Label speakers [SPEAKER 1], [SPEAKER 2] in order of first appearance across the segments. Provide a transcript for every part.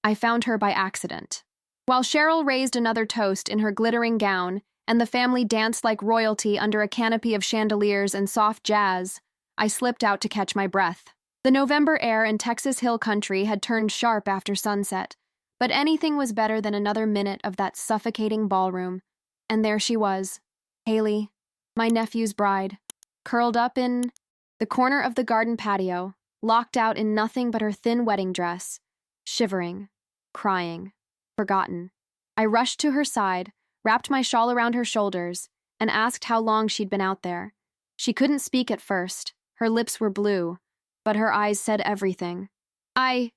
[SPEAKER 1] I found her by accident. While Cheryl raised another toast in her glittering gown and the family danced like royalty under a canopy of chandeliers and soft jazz, I slipped out to catch my breath. The November air in Texas Hill Country had turned sharp after sunset, but anything was better than another minute of that suffocating ballroom. And there she was, Haley, my nephew's bride, curled up in the corner of the garden patio, locked out in nothing but her thin wedding dress, shivering, crying, forgotten. I rushed to her side, wrapped my shawl around her shoulders, and asked how long she'd been out there. She couldn't speak at first. Her lips were blue, but her eyes said everything. I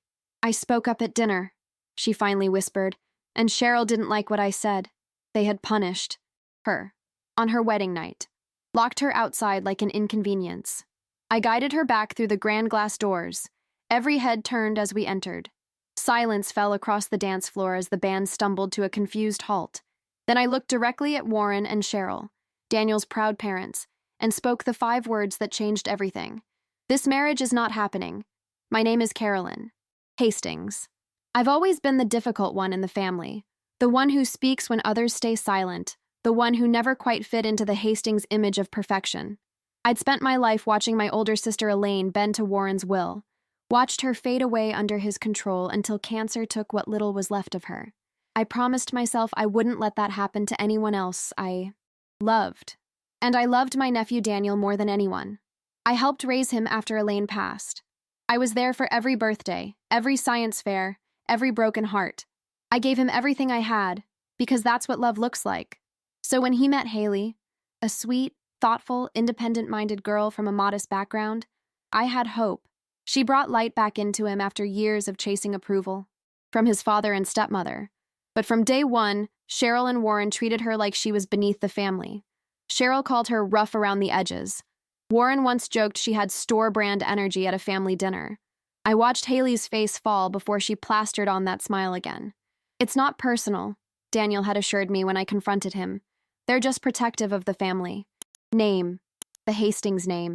[SPEAKER 1] spoke up at dinner, she finally whispered, and Cheryl didn't like what I said. They had punished her on her wedding night, locked her outside like an inconvenience. I guided her back through the grand glass doors. Every head turned as we entered. Silence fell across the dance floor as the band stumbled to a confused halt. Then I looked directly at Warren and Cheryl, Daniel's proud parents, and spoke the 5 words that changed everything. This marriage is not happening. My name is Carolyn Hastings. I've always been the difficult one in the family, the one who speaks when others stay silent, the one who never quite fit into the Hastings image of perfection. I'd spent my life watching my older sister Elaine bend to Warren's will, watched her fade away under his control until cancer took what little was left of her. I promised myself I wouldn't let that happen to anyone else I loved. And I loved my nephew Daniel more than anyone. I helped raise him after Elaine passed. I was there for every birthday, every science fair, every broken heart. I gave him everything I had, because that's what love looks like. So when he met Haley, a sweet, thoughtful, independent-minded girl from a modest background, I had hope. She brought light back into him after years of chasing approval from his father and stepmother. But from day one, Cheryl and Warren treated her like she was beneath the family. Cheryl called her rough around the edges. Warren once joked she had store-brand energy at a family dinner. I watched Haley's face fall before she plastered on that smile again. It's not personal, Daniel had assured me when I confronted him. They're just protective of the family. Name, the Hastings name.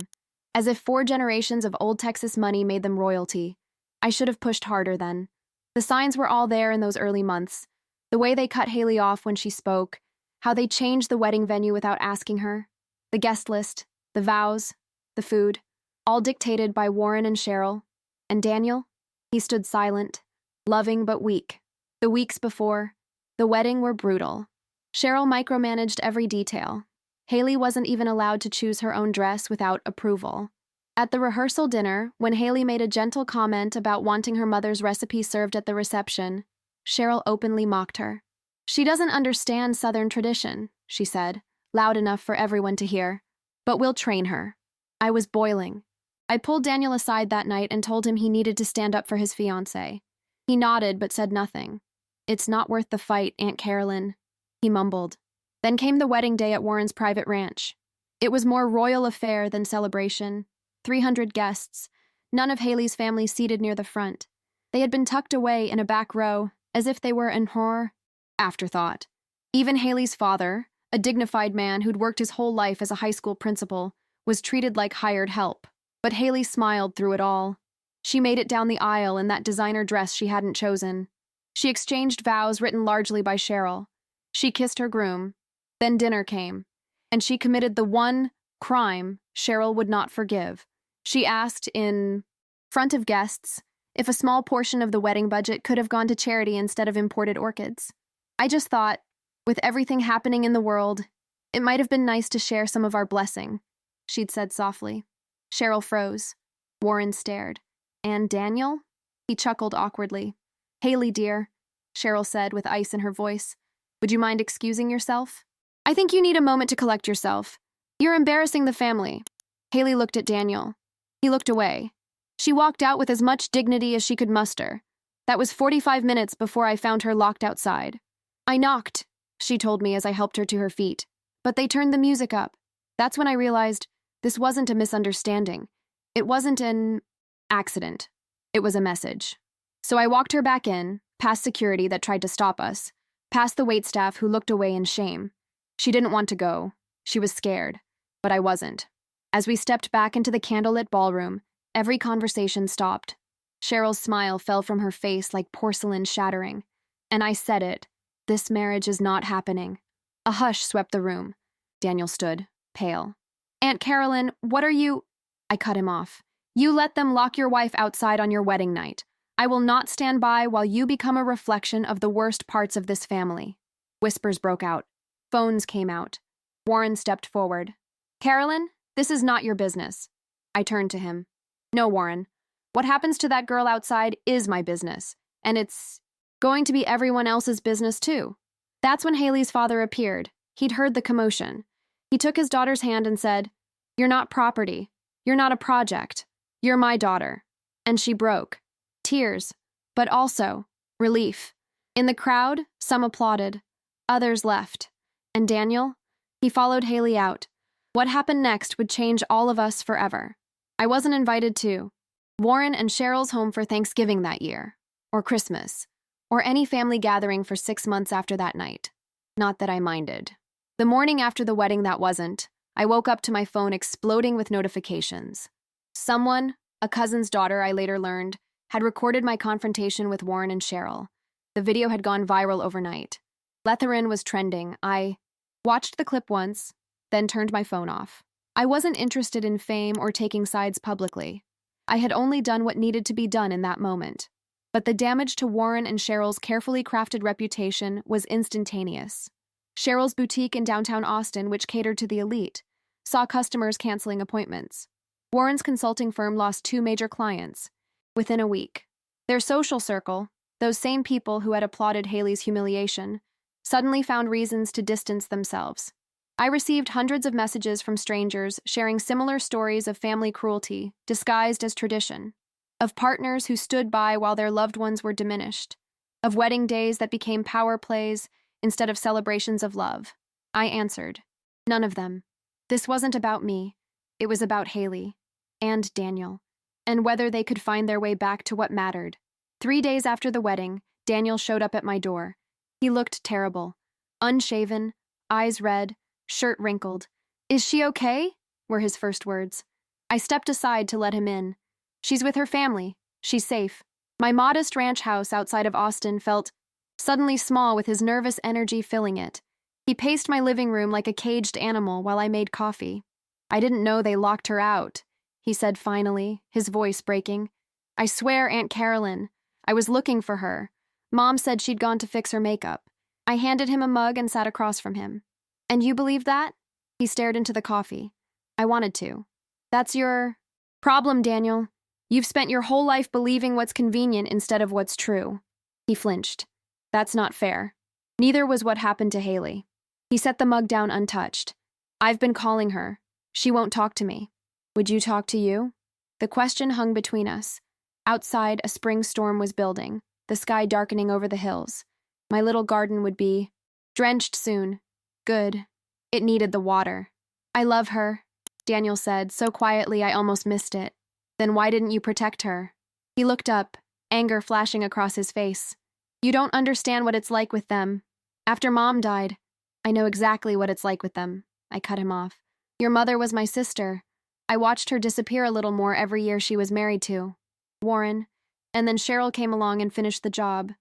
[SPEAKER 1] As if 4 generations of old Texas money made them royalty. I should have pushed harder then. The signs were all there in those early months. The way they cut Haley off when she spoke, how they changed the wedding venue without asking her, the guest list, the vows, the food, all dictated by Warren and Cheryl. And Daniel? He stood silent, loving but weak. The weeks before, the wedding were brutal. Cheryl micromanaged every detail. Haley wasn't even allowed to choose her own dress without approval. At the rehearsal dinner, when Haley made a gentle comment about wanting her mother's recipe served at the reception, Cheryl openly mocked her. She doesn't understand Southern tradition, she said, loud enough for everyone to hear. But we'll train her. I was boiling. I pulled Daniel aside that night and told him he needed to stand up for his fiancée. He nodded but said nothing. It's not worth the fight, Aunt Carolyn, he mumbled. Then came the wedding day at Warren's private ranch. It was more royal affair than celebration. 300 guests, none of Haley's family seated near the front. They had been tucked away in a back row, as if they were an horror afterthought. Even Haley's father, a dignified man who'd worked his whole life as a high school principal, was treated like hired help. But Haley smiled through it all. She made it down the aisle in that designer dress she hadn't chosen. She exchanged vows written largely by Cheryl. She kissed her groom. Then dinner came, and she committed the one crime Cheryl would not forgive. She asked in front of guests if a small portion of the wedding budget could have gone to charity instead of imported orchids. I just thought, with everything happening in the world, it might have been nice to share some of our blessing, she'd said softly. Cheryl froze. Warren stared. And Daniel? He chuckled awkwardly. Haley, dear, Cheryl said with ice in her voice, would you mind excusing yourself? I think you need a moment to collect yourself. You're embarrassing the family. Haley looked at Daniel. He looked away. She walked out with as much dignity as she could muster. That was 45 minutes before I found her locked outside. I knocked, she told me as I helped her to her feet. But they turned the music up. That's when I realized this wasn't a misunderstanding. It wasn't an accident. It was a message. So I walked her back in, past security that tried to stop us, past the waitstaff who looked away in shame. She didn't want to go. She was scared. But I wasn't. As we stepped back into the candlelit ballroom, every conversation stopped. Cheryl's smile fell from her face like porcelain shattering. And I said it. This marriage is not happening. A hush swept the room. Daniel stood, pale. Aunt Carolyn, what are you— I cut him off. You let them lock your wife outside on your wedding night. I will not stand by while you become a reflection of the worst parts of this family. Whispers broke out. Phones came out. Warren stepped forward. Carolyn, this is not your business. I turned to him. No, Warren. What happens to that girl outside is my business, and it's going to be everyone else's business too. That's when Haley's father appeared. He'd heard the commotion. He took his daughter's hand and said, You're not property. You're not a project. You're my daughter. And she broke. Tears, but also relief. In the crowd, some applauded. Others left. And Daniel? He followed Haley out. What happened next would change all of us forever. I wasn't invited to Warren and Cheryl's home for Thanksgiving that year, or Christmas, or any family gathering for 6 months after that night. Not that I minded. The morning after the wedding that wasn't, I woke up to my phone exploding with notifications. Someone, a cousin's daughter I later learned, had recorded my confrontation with Warren and Cheryl. The video had gone viral overnight. Letherin was trending. I watched the clip once, then turned my phone off. I wasn't interested in fame or taking sides publicly. I had only done what needed to be done in that moment. But the damage to Warren and Cheryl's carefully crafted reputation was instantaneous. Cheryl's boutique in downtown Austin, which catered to the elite, saw customers canceling appointments. Warren's consulting firm lost 2 major clients within a week. Their social circle, those same people who had applauded Haley's humiliation, suddenly found reasons to distance themselves. I received hundreds of messages from strangers sharing similar stories of family cruelty disguised as tradition, of partners who stood by while their loved ones were diminished, of wedding days that became power plays instead of celebrations of love. I answered, none of them. This wasn't about me. It was about Haley and Daniel, and whether they could find their way back to what mattered. 3 days after the wedding, Daniel showed up at my door. He looked terrible. Unshaven, eyes red, shirt wrinkled. Is she okay? Were his first words. I stepped aside to let him in. She's with her family. She's safe. My modest ranch house outside of Austin felt suddenly small with his nervous energy filling it. He paced my living room like a caged animal while I made coffee. I didn't know they locked her out, he said finally, his voice breaking. I swear, Aunt Carolyn, I was looking for her. Mom said she'd gone to fix her makeup. I handed him a mug and sat across from him. And you believe that? He stared into the coffee. I wanted to. That's your problem, Daniel. You've spent your whole life believing what's convenient instead of what's true. He flinched. That's not fair. Neither was what happened to Haley. He set the mug down untouched. I've been calling her. She won't talk to me. Would you talk to you? The question hung between us. Outside, a spring storm was building, the sky darkening over the hills. My little garden would be drenched soon. Good. It needed the water. I love her, Daniel said, so quietly I almost missed it. Then why didn't you protect her? He looked up, anger flashing across his face. You don't understand what it's like with them. After Mom died, I know exactly what it's like with them. I cut him off. Your mother was my sister. I watched her disappear a little more every year she was married to Warren, and then Cheryl came along and finished the job.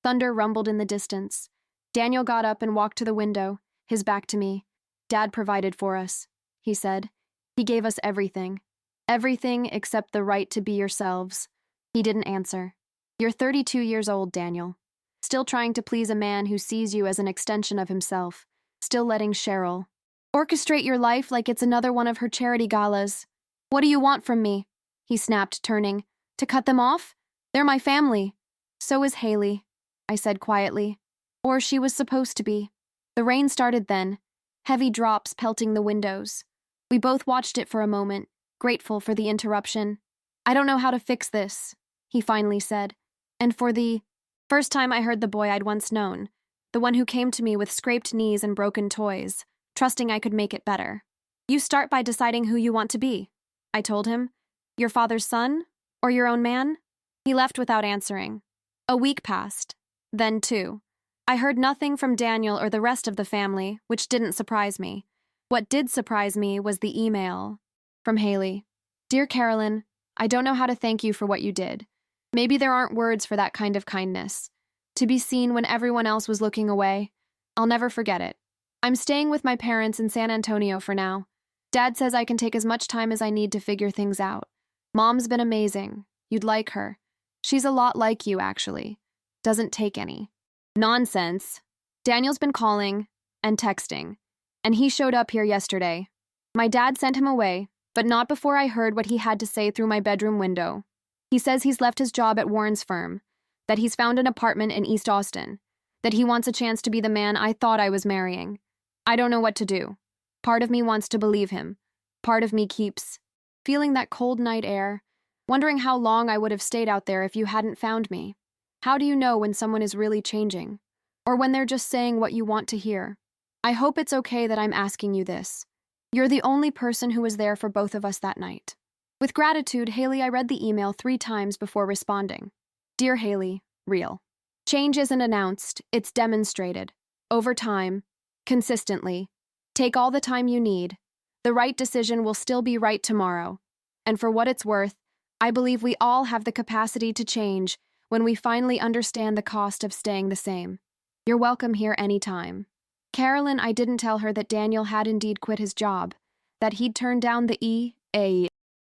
[SPEAKER 1] Thunder rumbled in the distance. Daniel got up and walked to the window, his back to me. Dad provided for us, he said. He gave us everything. Everything except the right to be yourselves. He didn't answer. You're 32 years old, Daniel. Still trying to please a man who sees you as an extension of himself. Still letting Cheryl orchestrate your life like it's another one of her charity galas. What do you want from me? He snapped, turning. To cut them off? They're my family. So is Haley, I said quietly. Or she was supposed to be. The rain started then, heavy drops pelting the windows. We both watched it for a moment, grateful for the interruption. I don't know how to fix this, he finally said. And for the first time I heard the boy I'd once known, the one who came to me with scraped knees and broken toys, trusting I could make it better. You start by deciding who you want to be, I told him. Your father's son? Or your own man? He left without answering. A week passed. Then 2. I heard nothing from Daniel or the rest of the family, which didn't surprise me. What did surprise me was the email from Haley. Dear Carolyn, I don't know how to thank you for what you did. Maybe there aren't words for that kind of kindness. To be seen when everyone else was looking away. I'll never forget it. I'm staying with my parents in San Antonio for now. Dad says I can take as much time as I need to figure things out. Mom's been amazing. You'd like her. She's a lot like you, actually. Doesn't take any. Nonsense. Daniel's been calling and texting, and he showed up here yesterday. My dad sent him away, but not before I heard what he had to say through my bedroom window. He says he's left his job at Warren's firm, that he's found an apartment in East Austin, that he wants a chance to be the man I thought I was marrying. I don't know what to do. Part of me wants to believe him. Part of me keeps feeling that cold night air, wondering how long I would have stayed out there if you hadn't found me. How do you know when someone is really changing? Or when they're just saying what you want to hear? I hope it's okay that I'm asking you this. You're the only person who was there for both of us that night. With gratitude, Haley, I read the email 3 times before responding. Dear Haley, real. Change isn't announced, it's demonstrated. Over time, consistently. Take all the time you need. The right decision will still be right tomorrow. And for what it's worth, I believe we all have the capacity to change when we finally understand the cost of staying the same. You're welcome here anytime. Carolyn, I didn't tell her that Daniel had indeed quit his job, that he'd turned down the EA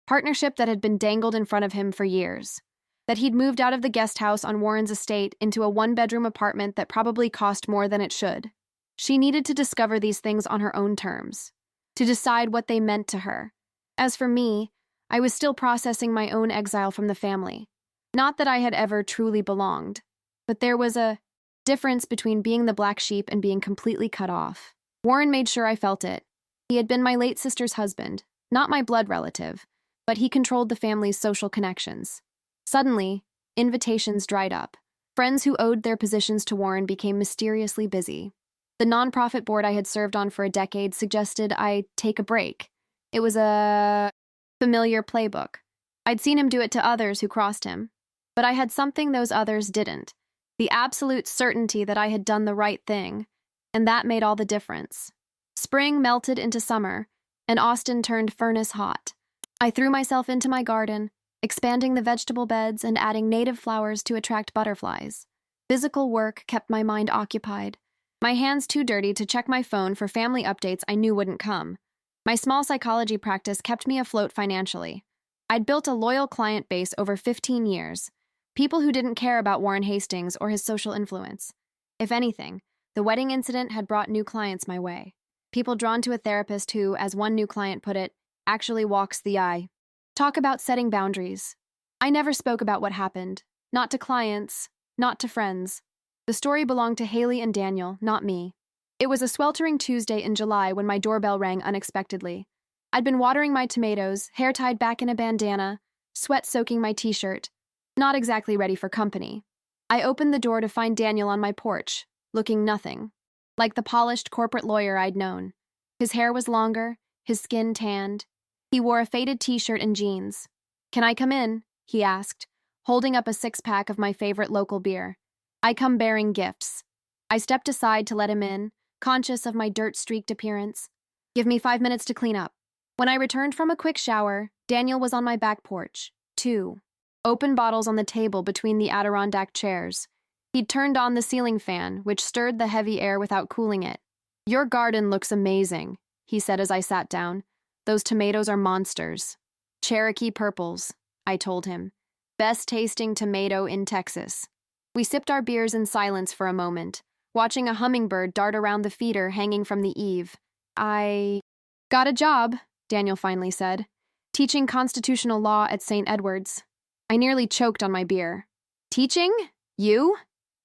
[SPEAKER 1] partnership that had been dangled in front of him for years, that he'd moved out of the guest house on Warren's estate into a 1-bedroom apartment that probably cost more than it should. She needed to discover these things on her own terms, to decide what they meant to her. As for me, I was still processing my own exile from the family. Not that I had ever truly belonged, but there was a difference between being the black sheep and being completely cut off. Warren made sure I felt it. He had been my late sister's husband, not my blood relative, but he controlled the family's social connections. Suddenly, invitations dried up. Friends who owed their positions to Warren became mysteriously busy. The nonprofit board I had served on for a decade suggested I take a break. It was a familiar playbook. I'd seen him do it to others who crossed him, but I had something those others didn't. The absolute certainty that I had done the right thing, and that made all the difference. Spring melted into summer, and Austin turned furnace hot. I threw myself into my garden, expanding the vegetable beds and adding native flowers to attract butterflies. Physical work kept my mind occupied, my hands too dirty to check my phone for family updates I knew wouldn't come. My small psychology practice kept me afloat financially. I'd built a loyal client base over 15 years. People who didn't care about Warren Hastings or his social influence. If anything, the wedding incident had brought new clients my way. People drawn to a therapist who, as one new client put it, actually walks the eye. Talk about setting boundaries. I never spoke about what happened. Not to clients, not to friends. The story belonged to Haley and Daniel, not me. It was a sweltering Tuesday in July when my doorbell rang unexpectedly. I'd been watering my tomatoes, hair tied back in a bandana, sweat soaking my t-shirt. Not exactly ready for company. I opened the door to find Daniel on my porch, looking nothing like the polished corporate lawyer I'd known. His hair was longer, his skin tanned. He wore a faded t-shirt and jeans. "Can I come in?" he asked, holding up a 6-pack of my favorite local beer. "I come bearing gifts." I stepped aside to let him in, conscious of my dirt-streaked appearance. "Give me 5 minutes to clean up." When I returned from a quick shower, Daniel was on my back porch, 2 open bottles on the table between the Adirondack chairs. He'd turned on the ceiling fan, which stirred the heavy air without cooling it. "Your garden looks amazing," he said as I sat down. "Those tomatoes are monsters." "Cherokee purples," I told him. "Best tasting tomato in Texas." We sipped our beers in silence for a moment, watching a hummingbird dart around the feeder hanging from the eave. "I got a job," Daniel finally said, "teaching constitutional law at St. Edward's." I nearly choked on my beer. "Teaching? You?"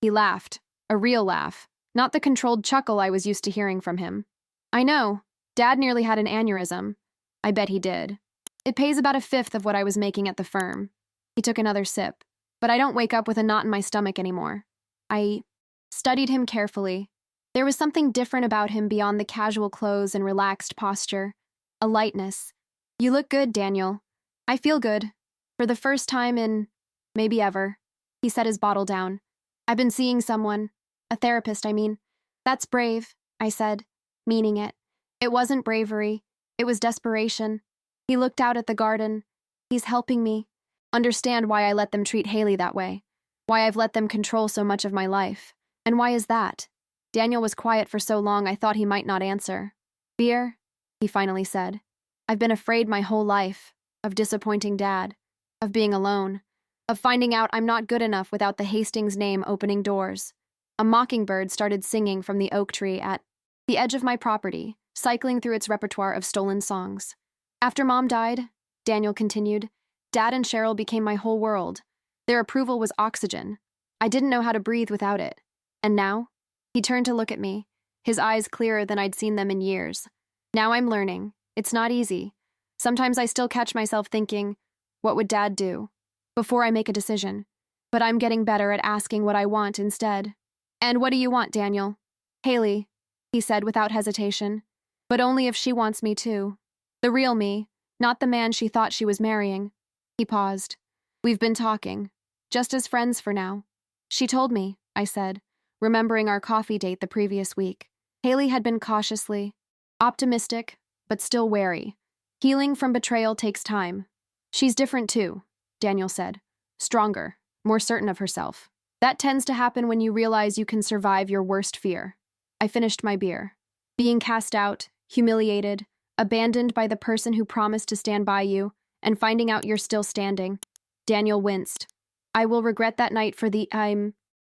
[SPEAKER 1] He laughed, a real laugh, not the controlled chuckle I was used to hearing from him. "I know. Dad nearly had an aneurysm." I bet he did. "It pays about 1/5 of what I was making at the firm." He took another sip. "But I don't wake up with a knot in my stomach anymore." I studied him carefully. There was something different about him beyond the casual clothes and relaxed posture. A lightness. "You look good, Daniel." "I feel good. For the first time in, maybe ever." He set his bottle down. "I've been seeing someone. A therapist, I mean." "That's brave," I said, meaning it. It wasn't bravery. It was desperation. He looked out at the garden. "He's helping me." understand why I let them treat Haley that way, why I've let them control so much of my life. And why is that? Daniel was quiet for so long I thought he might not answer. Fear, he finally said. I've been afraid my whole life, of disappointing Dad, of being alone, of finding out I'm not good enough without the Hastings name opening doors. A mockingbird started singing from the oak tree at the edge of my property, cycling through its repertoire of stolen songs. After Mom died, Daniel continued, Dad and Cheryl became my whole world. Their approval was oxygen. I didn't know how to breathe without it. And now? He turned to look at me, his eyes clearer than I'd seen them in years. Now I'm learning. It's not easy. Sometimes I still catch myself thinking, what would Dad do? Before I make a decision. But I'm getting better at asking what I want instead. And what do you want, Daniel? Haley, he said without hesitation. But only if she wants me too. The real me, not the man she thought she was marrying. He paused. We've been talking, just as friends for now. She told me, I said, remembering our coffee date the previous week. Haley had been cautiously optimistic, but still wary. Healing from betrayal takes time. She's different too, Daniel said. Stronger, more certain of herself. That tends to happen when you realize you can survive your worst fear. I finished my beer. Being cast out, humiliated, abandoned by the person who promised to stand by you, and finding out you're still standing. Daniel winced. I will regret that night for the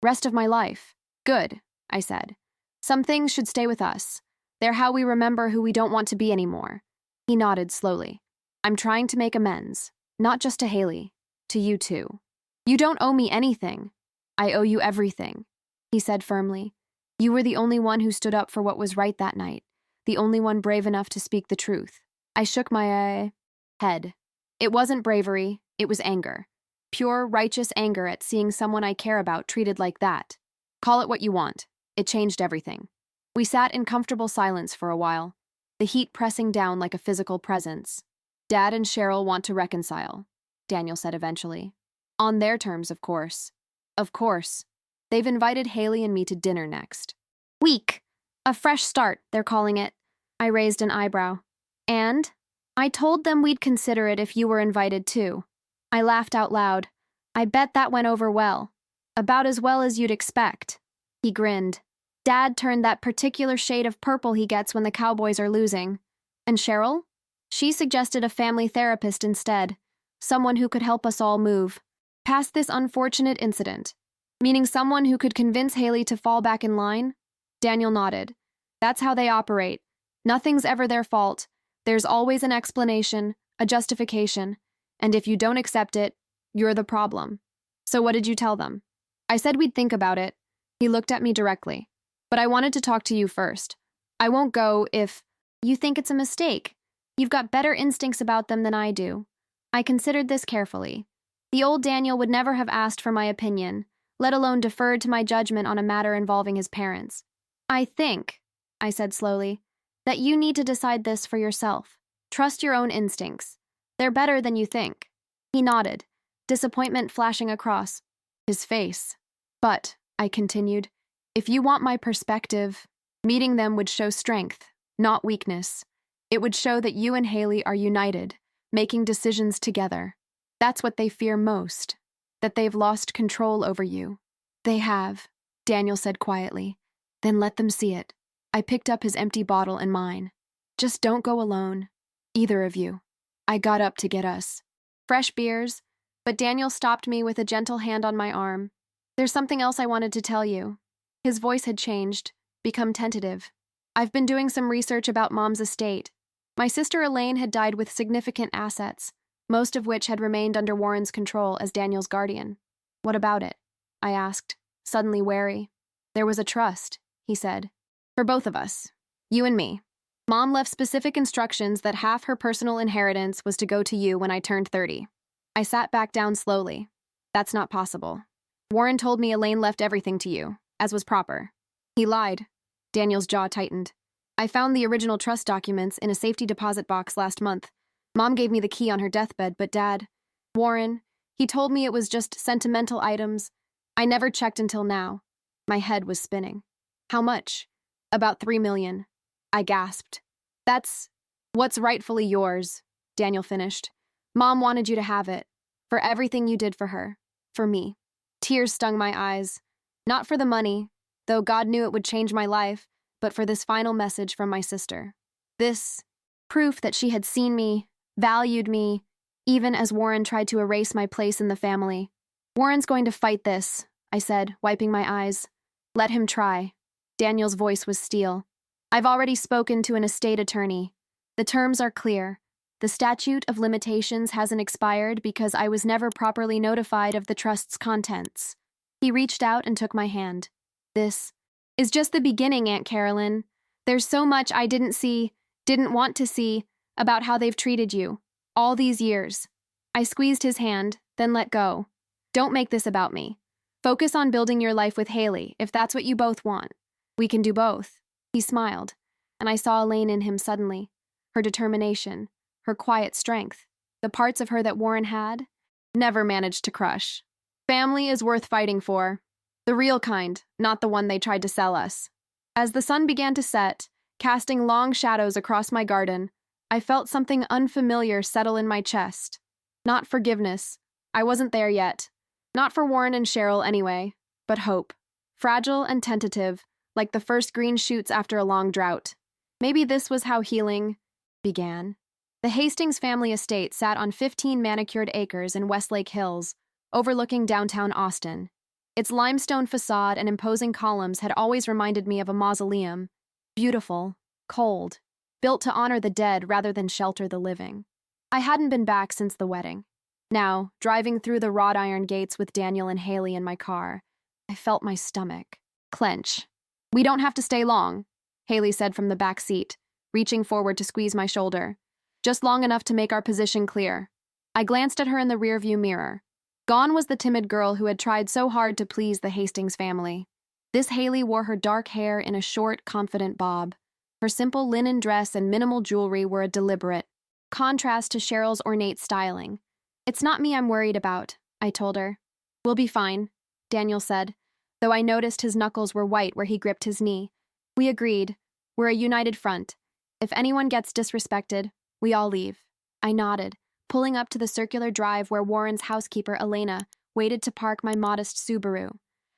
[SPEAKER 1] rest of my life. Good, I said. Some things should stay with us. They're how we remember who we don't want to be anymore. He nodded slowly. I'm trying to make amends, not just to Haley, to you too. You don't owe me anything. I owe you everything, he said firmly. You were the only one who stood up for what was right that night, the only one brave enough to speak the truth. I shook my head. It wasn't bravery, it was anger. Pure, righteous anger at seeing someone I care about treated like that. Call it what you want. It changed everything. We sat in comfortable silence for a while, the heat pressing down like a physical presence. Dad and Cheryl want to reconcile, Daniel said eventually. On their terms, of course. Of course. They've invited Haley and me to dinner next. Week. A fresh start, they're calling it. I raised an eyebrow. And? I told them we'd consider it if you were invited too. I laughed out loud. I bet that went over well. About as well as you'd expect. He grinned. Dad turned that particular shade of purple he gets when the Cowboys are losing. And Cheryl? She suggested a family therapist instead, someone who could help us all move past this unfortunate incident. Meaning someone who could convince Haley to fall back in line? Daniel nodded. That's how they operate. Nothing's ever their fault. There's always an explanation, a justification, and if you don't accept it, you're the problem. So what did you tell them? I said we'd think about it. He looked at me directly. But I wanted to talk to you first. I won't go if you think it's a mistake. You've got better instincts about them than I do. I considered this carefully. The old Daniel would never have asked for my opinion, let alone deferred to my judgment on a matter involving his parents. I think, I said slowly, that you need to decide this for yourself. Trust your own instincts. They're better than you think. He nodded, disappointment flashing across his face. But, I continued, if you want my perspective, meeting them would show strength, not weakness. It would show that you and Haley are united, making decisions together. That's what they fear most, that they've lost control over you. They have, Daniel said quietly. Then let them see it. I picked up his empty bottle and mine. Just don't go alone, either of you. I got up to get us fresh beers, but Daniel stopped me with a gentle hand on my arm. There's something else I wanted to tell you. His voice had changed, become tentative. I've been doing some research about Mom's estate. My sister Elaine had died with significant assets, most of which had remained under Warren's control as Daniel's guardian. What about it? I asked, suddenly wary. There was a trust, he said. For both of us. You and me. Mom left specific instructions that half her personal inheritance was to go to you when I turned 30. I sat back down slowly. That's not possible. Warren told me Elaine left everything to you, as was proper. He lied. Daniel's jaw tightened. I found the original trust documents in a safety deposit box last month. Mom gave me the key on her deathbed, but Dad, Warren, he told me it was just sentimental items. I never checked until now. My head was spinning. How much? About $3 million. I gasped. That's what's rightfully yours, Daniel finished. Mom wanted you to have it. For everything you did for her. For me. Tears stung my eyes. Not for the money, though God knew it would change my life, but for this final message from my sister. This proof that she had seen me, valued me, even as Warren tried to erase my place in the family. Warren's going to fight this, I said, wiping my eyes. Let him try. Daniel's voice was steel. I've already spoken to an estate attorney. The terms are clear. The statute of limitations hasn't expired because I was never properly notified of the trust's contents. He reached out and took my hand. This is just the beginning, Aunt Carolyn. There's so much I didn't want to see, about how they've treated you. All these years. I squeezed his hand, then let go. Don't make this about me. Focus on building your life with Haley, if that's what you both want. We can do both. He smiled, and I saw a lane in him suddenly. Her determination, her quiet strength, the parts of her that Warren had never managed to crush. Family is worth fighting for. The real kind, not the one they tried to sell us. As the sun began to set, casting long shadows across my garden, I felt something unfamiliar settle in my chest. Not forgiveness. I wasn't there yet. Not for Warren and Cheryl anyway, but hope. Fragile and tentative, like the first green shoots after a long drought. Maybe this was how healing began. The Hastings family estate sat on 15 manicured acres in Westlake Hills, overlooking downtown Austin. Its limestone facade and imposing columns had always reminded me of a mausoleum. Beautiful, cold, built to honor the dead rather than shelter the living. I hadn't been back since the wedding. Now, driving through the wrought iron gates with Daniel and Haley in my car, I felt my stomach clench. We don't have to stay long, Haley said from the back seat, reaching forward to squeeze my shoulder. Just long enough to make our position clear. I glanced at her in the rearview mirror. Gone was the timid girl who had tried so hard to please the Hastings family. This Haley wore her dark hair in a short, confident bob. Her simple linen dress and minimal jewelry were a deliberate contrast to Cheryl's ornate styling. It's not me I'm worried about, I told her. We'll be fine, Daniel said, though I noticed his knuckles were white where he gripped his knee. We agreed. We're a united front. If anyone gets disrespected, we all leave. I nodded, pulling up to the circular drive where Warren's housekeeper, Elena, waited to park my modest Subaru.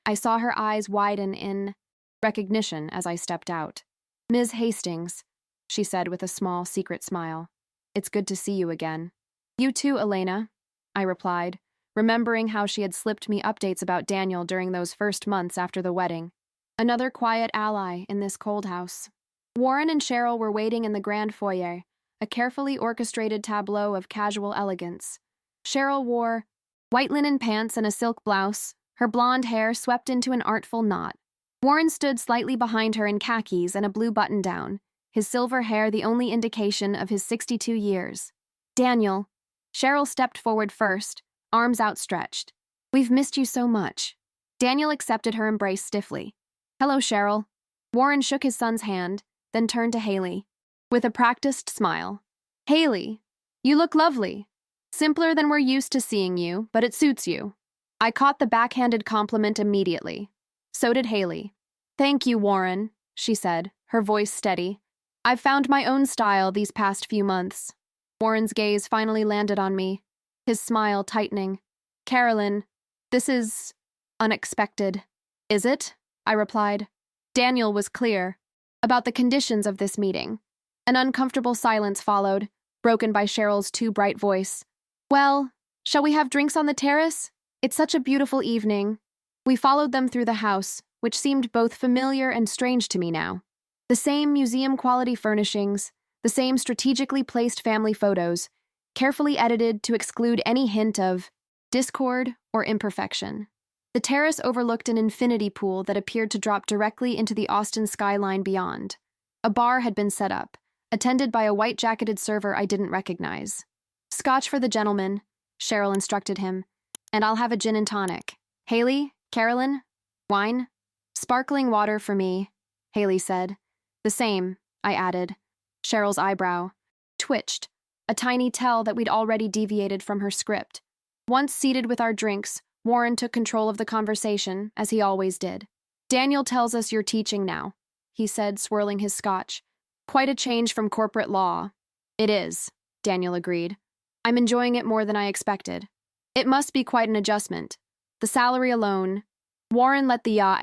[SPEAKER 1] I saw her eyes widen in recognition as I stepped out. Ms. Hastings, she said with a small, secret smile. It's good to see you again. You too, Elena, I replied, remembering how she had slipped me updates about Daniel during those first months after the wedding. Another quiet ally in this cold house. Warren and Cheryl were waiting in the grand foyer, a carefully orchestrated tableau of casual elegance. Cheryl wore white linen pants and a silk blouse, her blonde hair swept into an artful knot. Warren stood slightly behind her in khakis and a blue button-down, his silver hair the only indication of his 62 years. Daniel. Cheryl stepped forward first, arms outstretched. We've missed you so much. Daniel accepted her embrace stiffly. Hello, Cheryl. Warren shook his son's hand, then turned to Haley, with a practiced smile. Haley, you look lovely. Simpler than we're used to seeing you, but it suits you. I caught the backhanded compliment immediately. So did Haley. Thank you, Warren, she said, her voice steady. I've found my own style these past few months. Warren's gaze finally landed on me, his smile tightening. Carolyn, this is unexpected. Is it? I replied. Daniel was clear about the conditions of this meeting. An uncomfortable silence followed, broken by Cheryl's too bright voice. Well, shall we have drinks on the terrace? It's such a beautiful evening. We followed them through the house, which seemed both familiar and strange to me now. The same museum-quality furnishings, the same strategically placed family photos, carefully edited to exclude any hint of discord or imperfection. The terrace overlooked an infinity pool that appeared to drop directly into the Austin skyline beyond. A bar had been set up, attended by a white-jacketed server I didn't recognize. Scotch for the gentleman, Cheryl instructed him, and I'll have a gin and tonic. Haley, Carolyn, wine? Sparkling water for me, Haley said. The same, I added. Cheryl's eyebrow twitched, a tiny tell that we'd already deviated from her script. Once seated with our drinks, Warren took control of the conversation, as he always did. Daniel tells us you're teaching now, he said, swirling his scotch. Quite a change from corporate law. It is, Daniel agreed. I'm enjoying it more than I expected. It must be quite an adjustment. The salary alone. Warren let the "ya"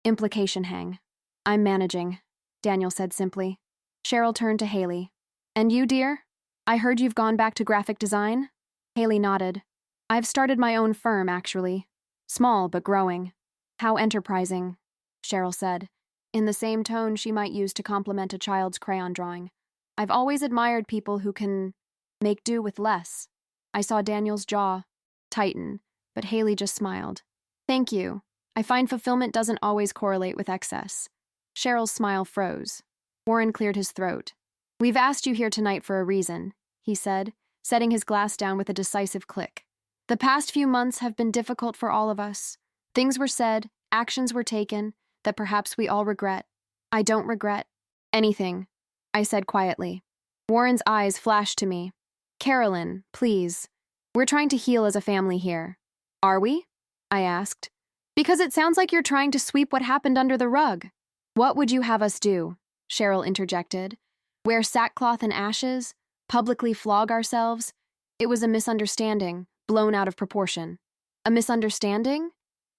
[SPEAKER 1] implication hang. I'm managing, Daniel said simply. Cheryl turned to Haley. And you, dear? I heard you've gone back to graphic design? Haley nodded. I've started my own firm, actually. Small, but growing. How enterprising, Cheryl said, in the same tone she might use to compliment a child's crayon drawing. I've always admired people who can make do with less. I saw Daniel's jaw tighten, but Haley just smiled. Thank you. I find fulfillment doesn't always correlate with excess. Cheryl's smile froze. Warren cleared his throat. We've asked you here tonight for a reason, he said, setting his glass down with a decisive click. The past few months have been difficult for all of us. Things were said, actions were taken, that perhaps we all regret. I don't regret anything, I said quietly. Warren's eyes flashed to me. Carolyn, please. We're trying to heal as a family here. Are we? I asked. Because it sounds like you're trying to sweep what happened under the rug. What would you have us do? Cheryl interjected. Wear sackcloth and ashes? Publicly flog ourselves? It was a misunderstanding, blown out of proportion. A misunderstanding?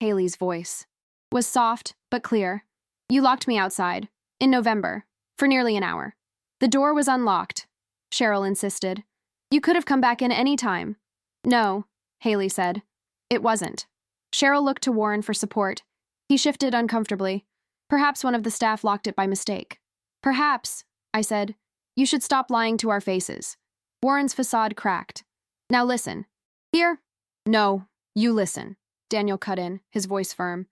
[SPEAKER 1] Haley's voice was soft, but clear. You locked me outside, in November, for nearly an hour. The door was unlocked, Cheryl insisted. You could have come back in any time. No, Haley said. It wasn't. Cheryl looked to Warren for support. He shifted uncomfortably. Perhaps one of the staff locked it by mistake. Perhaps, I said. You should stop lying to our faces. Warren's facade cracked. Now listen. Here? No, you listen, Daniel cut in, his voice firm.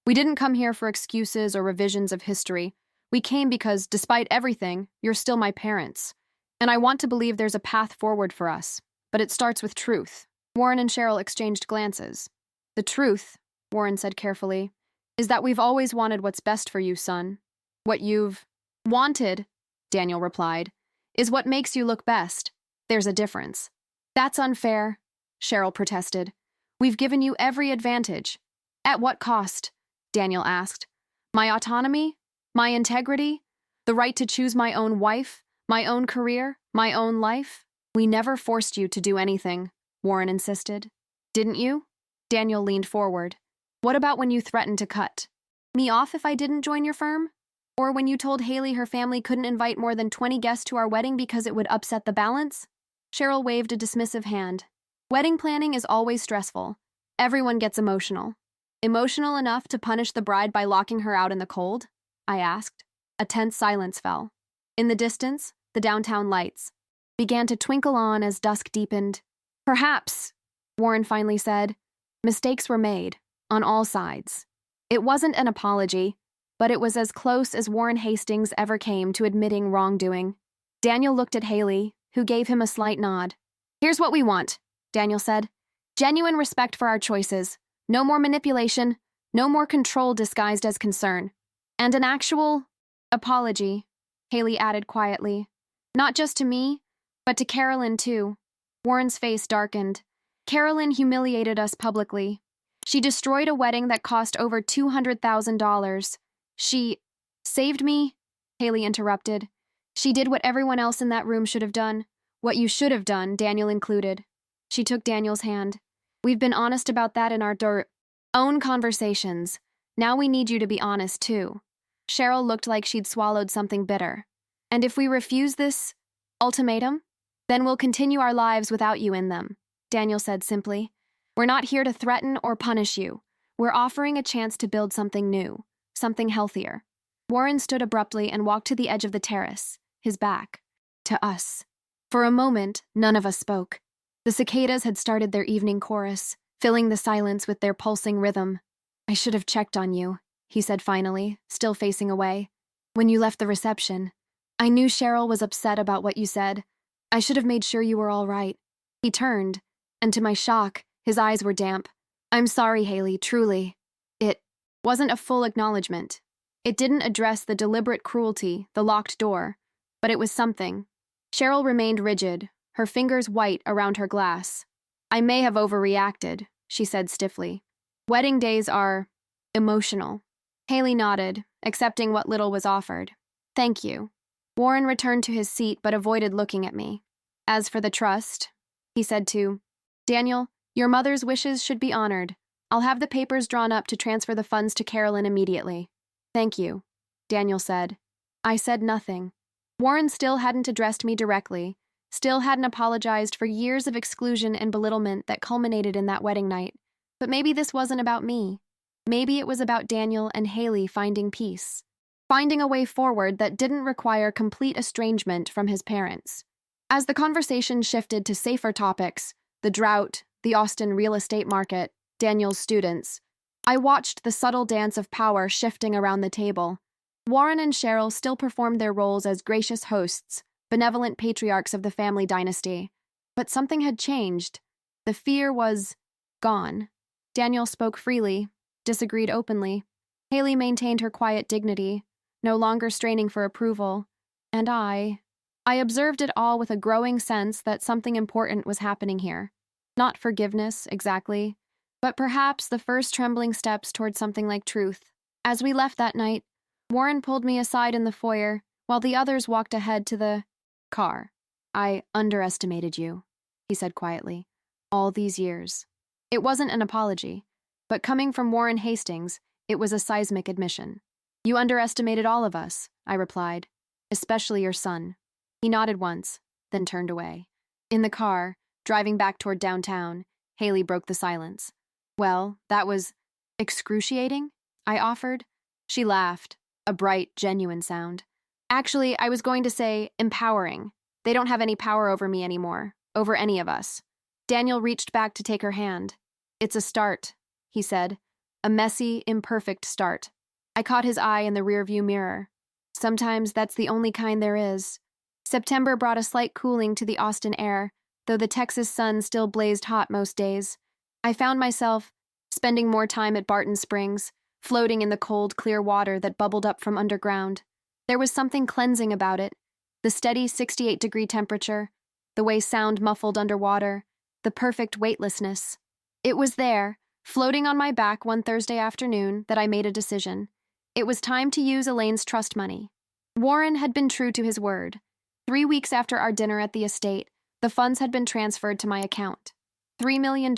[SPEAKER 1] We didn't come here for excuses or revisions of history. We came because, despite everything, you're still my parents. And I want to believe there's a path forward for us. But it starts with truth. Warren and Cheryl exchanged glances. The truth, Warren said carefully, is that we've always wanted what's best for you, son. What you've wanted, Daniel replied, is what makes you look best. There's a difference. That's unfair, Cheryl protested. We've given you every advantage. At what cost? Daniel asked. My autonomy? My integrity? The right to choose my own wife? My own career? My own life? We never forced you to do anything, Warren insisted. Didn't you? Daniel leaned forward. What about when you threatened to cut me off if I didn't join your firm? Or when you told Haley her family couldn't invite more than 20 guests to our wedding because it would upset the balance? Cheryl waved a dismissive hand. Wedding planning is always stressful. Everyone gets emotional. Emotional enough to punish the bride by locking her out in the cold? I asked. A tense silence fell. In the distance, the downtown lights began to twinkle on as dusk deepened. Perhaps, Warren finally said, mistakes were made, on all sides. It wasn't an apology, but it was as close as Warren Hastings ever came to admitting wrongdoing. Daniel looked at Haley, who gave him a slight nod. Here's what we want, Daniel said. Genuine respect for our choices. No more manipulation, no more control disguised as concern. And an actual apology, Haley added quietly. Not just to me, but to Carolyn too. Warren's face darkened. Carolyn humiliated us publicly. She destroyed a wedding that cost over $200,000. She saved me, Haley interrupted. She did what everyone else in that room should have done. What you should have done, Daniel included. She took Daniel's hand. We've been honest about that in our own conversations. Now we need you to be honest, too. Cheryl looked like she'd swallowed something bitter. And if we refuse this ultimatum, then we'll continue our lives without you in them, Daniel said simply. We're not here to threaten or punish you. We're offering a chance to build something new, something healthier. Warren stood abruptly and walked to the edge of the terrace, his back to us. For a moment, none of us spoke. The cicadas had started their evening chorus, filling the silence with their pulsing rhythm. I should have checked on you, he said finally, still facing away. When you left the reception, I knew Cheryl was upset about what you said. I should have made sure you were all right. He turned, and to my shock, his eyes were damp. I'm sorry, Haley, truly. It wasn't a full acknowledgement. It didn't address the deliberate cruelty, the locked door, but it was something. Cheryl remained rigid, her fingers white around her glass. I may have overreacted, she said stiffly. Wedding days are emotional. Haley nodded, accepting what little was offered. Thank you. Warren returned to his seat but avoided looking at me. As for the trust, he said to Daniel, Your mother's wishes should be honored. I'll have the papers drawn up to transfer the funds to Carolyn immediately. Thank you, Daniel said. I said nothing. Warren still hadn't addressed me directly, still hadn't apologized for years of exclusion and belittlement that culminated in that wedding night. But maybe this wasn't about me. Maybe it was about Daniel and Haley finding peace. Finding a way forward that didn't require complete estrangement from his parents. As the conversation shifted to safer topics, the drought, the Austin real estate market, Daniel's students, I watched the subtle dance of power shifting around the table. Warren and Cheryl still performed their roles as gracious hosts, benevolent patriarchs of the family dynasty. But something had changed. The fear was gone. Daniel spoke freely, disagreed openly. Haley maintained her quiet dignity, no longer straining for approval. And I observed it all with a growing sense that something important was happening here. Not forgiveness, exactly, but perhaps the first trembling steps toward something like truth. As we left that night, Warren pulled me aside in the foyer, while the others walked ahead to the car. I underestimated you, he said quietly, all these years. It wasn't an apology, but coming from Warren Hastings, it was a seismic admission. You underestimated all of us, I replied, especially your son. He nodded once, then turned away. In the car, driving back toward downtown, Haley broke the silence. Well, that was excruciating, I offered. She laughed, a bright, genuine sound. Actually, I was going to say empowering. They don't have any power over me anymore, over any of us. Daniel reached back to take her hand. It's a start, he said. A messy, imperfect start. I caught his eye in the rearview mirror. Sometimes that's the only kind there is. September brought a slight cooling to the Austin air, though the Texas sun still blazed hot most days. I found myself spending more time at Barton Springs, floating in the cold, clear water that bubbled up from underground. There was something cleansing about it. The steady 68-degree temperature, the way sound muffled underwater, the perfect weightlessness. It was there, floating on my back one Thursday afternoon, that I made a decision. It was time to use Elaine's trust money. Warren had been true to his word. 3 weeks after our dinner at the estate, the funds had been transferred to my account. $3 million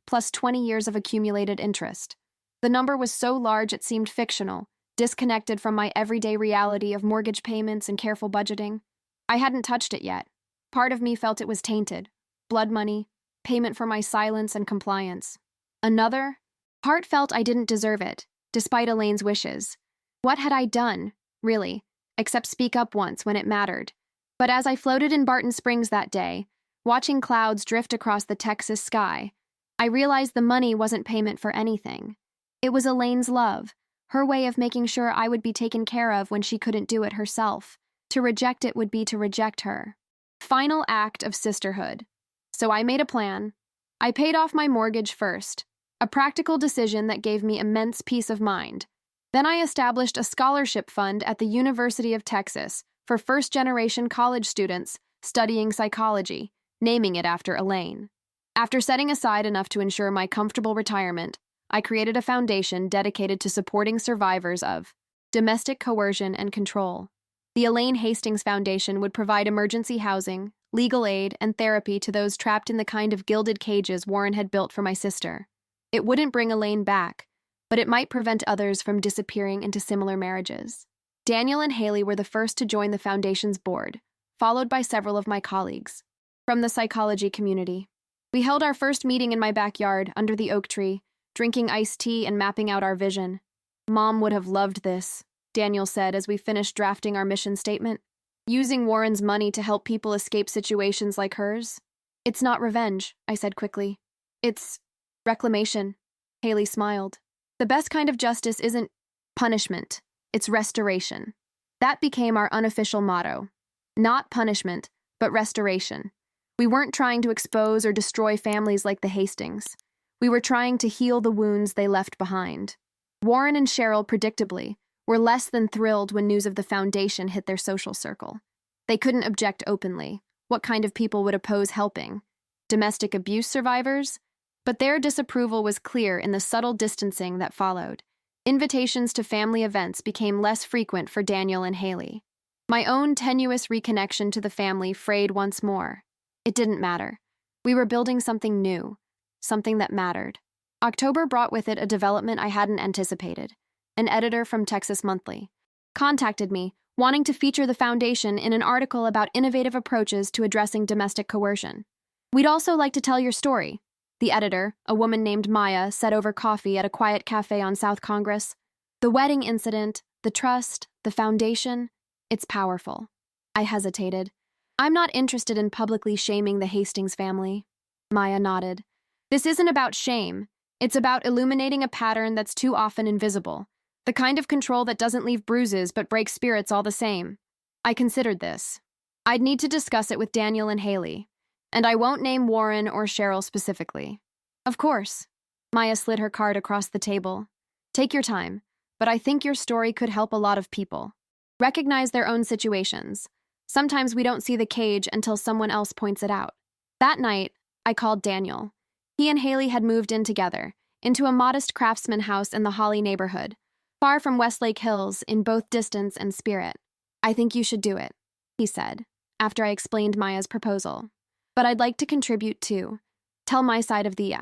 [SPEAKER 1] plus 20 years of accumulated interest. The number was so large it seemed fictional, disconnected from my everyday reality of mortgage payments and careful budgeting. I hadn't touched it yet. Part of me felt it was tainted. Blood money, payment for my silence and compliance. Another part felt I didn't deserve it, despite Elaine's wishes. What had I done, really, except speak up once when it mattered? But as I floated in Barton Springs that day, watching clouds drift across the Texas sky, I realized the money wasn't payment for anything. It was Elaine's love, her way of making sure I would be taken care of when she couldn't do it herself. To reject it would be to reject her. Final act of sisterhood. So I made a plan. I paid off my mortgage first, a practical decision that gave me immense peace of mind. Then I established a scholarship fund at the University of Texas for first-generation college students studying psychology, naming it after Elaine. After setting aside enough to ensure my comfortable retirement, I created a foundation dedicated to supporting survivors of domestic coercion and control. The Elaine Hastings Foundation would provide emergency housing, legal aid, and therapy to those trapped in the kind of gilded cages Warren had built for my sister. It wouldn't bring Elaine back, but it might prevent others from disappearing into similar marriages. Daniel and Haley were the first to join the foundation's board, followed by several of my colleagues from the psychology community. We held our first meeting in my backyard under the oak tree, drinking iced tea and mapping out our vision. Mom would have loved this, Daniel said as we finished drafting our mission statement. Using Warren's money to help people escape situations like hers? It's not revenge, I said quickly. It's reclamation. Haley smiled. The best kind of justice isn't punishment, it's restoration. That became our unofficial motto. Not punishment, but restoration. We weren't trying to expose or destroy families like the Hastings. We were trying to heal the wounds they left behind. Warren and Cheryl, predictably, were less than thrilled when news of the foundation hit their social circle. They couldn't object openly. What kind of people would oppose helping? Domestic abuse survivors? But their disapproval was clear in the subtle distancing that followed. Invitations to family events became less frequent for Daniel and Haley. My own tenuous reconnection to the family frayed once more. It didn't matter. We were building something new. something that mattered. October brought with it a development I hadn't anticipated. An editor from Texas Monthly contacted me, wanting to feature the foundation in an article about innovative approaches to addressing domestic coercion. "We'd also like to tell your story," the editor, a woman named Maya, said over coffee at a quiet cafe on South Congress. "The wedding incident, the trust, the foundation, it's powerful." I hesitated. "I'm not interested in publicly shaming the Hastings family." Maya nodded. "This isn't about shame. It's about illuminating a pattern that's too often invisible. The kind of control that doesn't leave bruises but breaks spirits all the same." I considered this. I'd need to discuss it with Daniel and Haley. And I won't name Warren or Cheryl specifically. "Of course." Maya slid her card across the table. "Take your time, but I think your story could help a lot of people. Recognize their own situations. Sometimes we don't see the cage until someone else points it out." That night, I called Daniel. He and Haley had moved in together, into a modest craftsman house in the Holly neighborhood, far from Westlake Hills in both distance and spirit. "I think you should do it," he said, after I explained Maya's proposal. "But I'd like to contribute too. Tell my side of the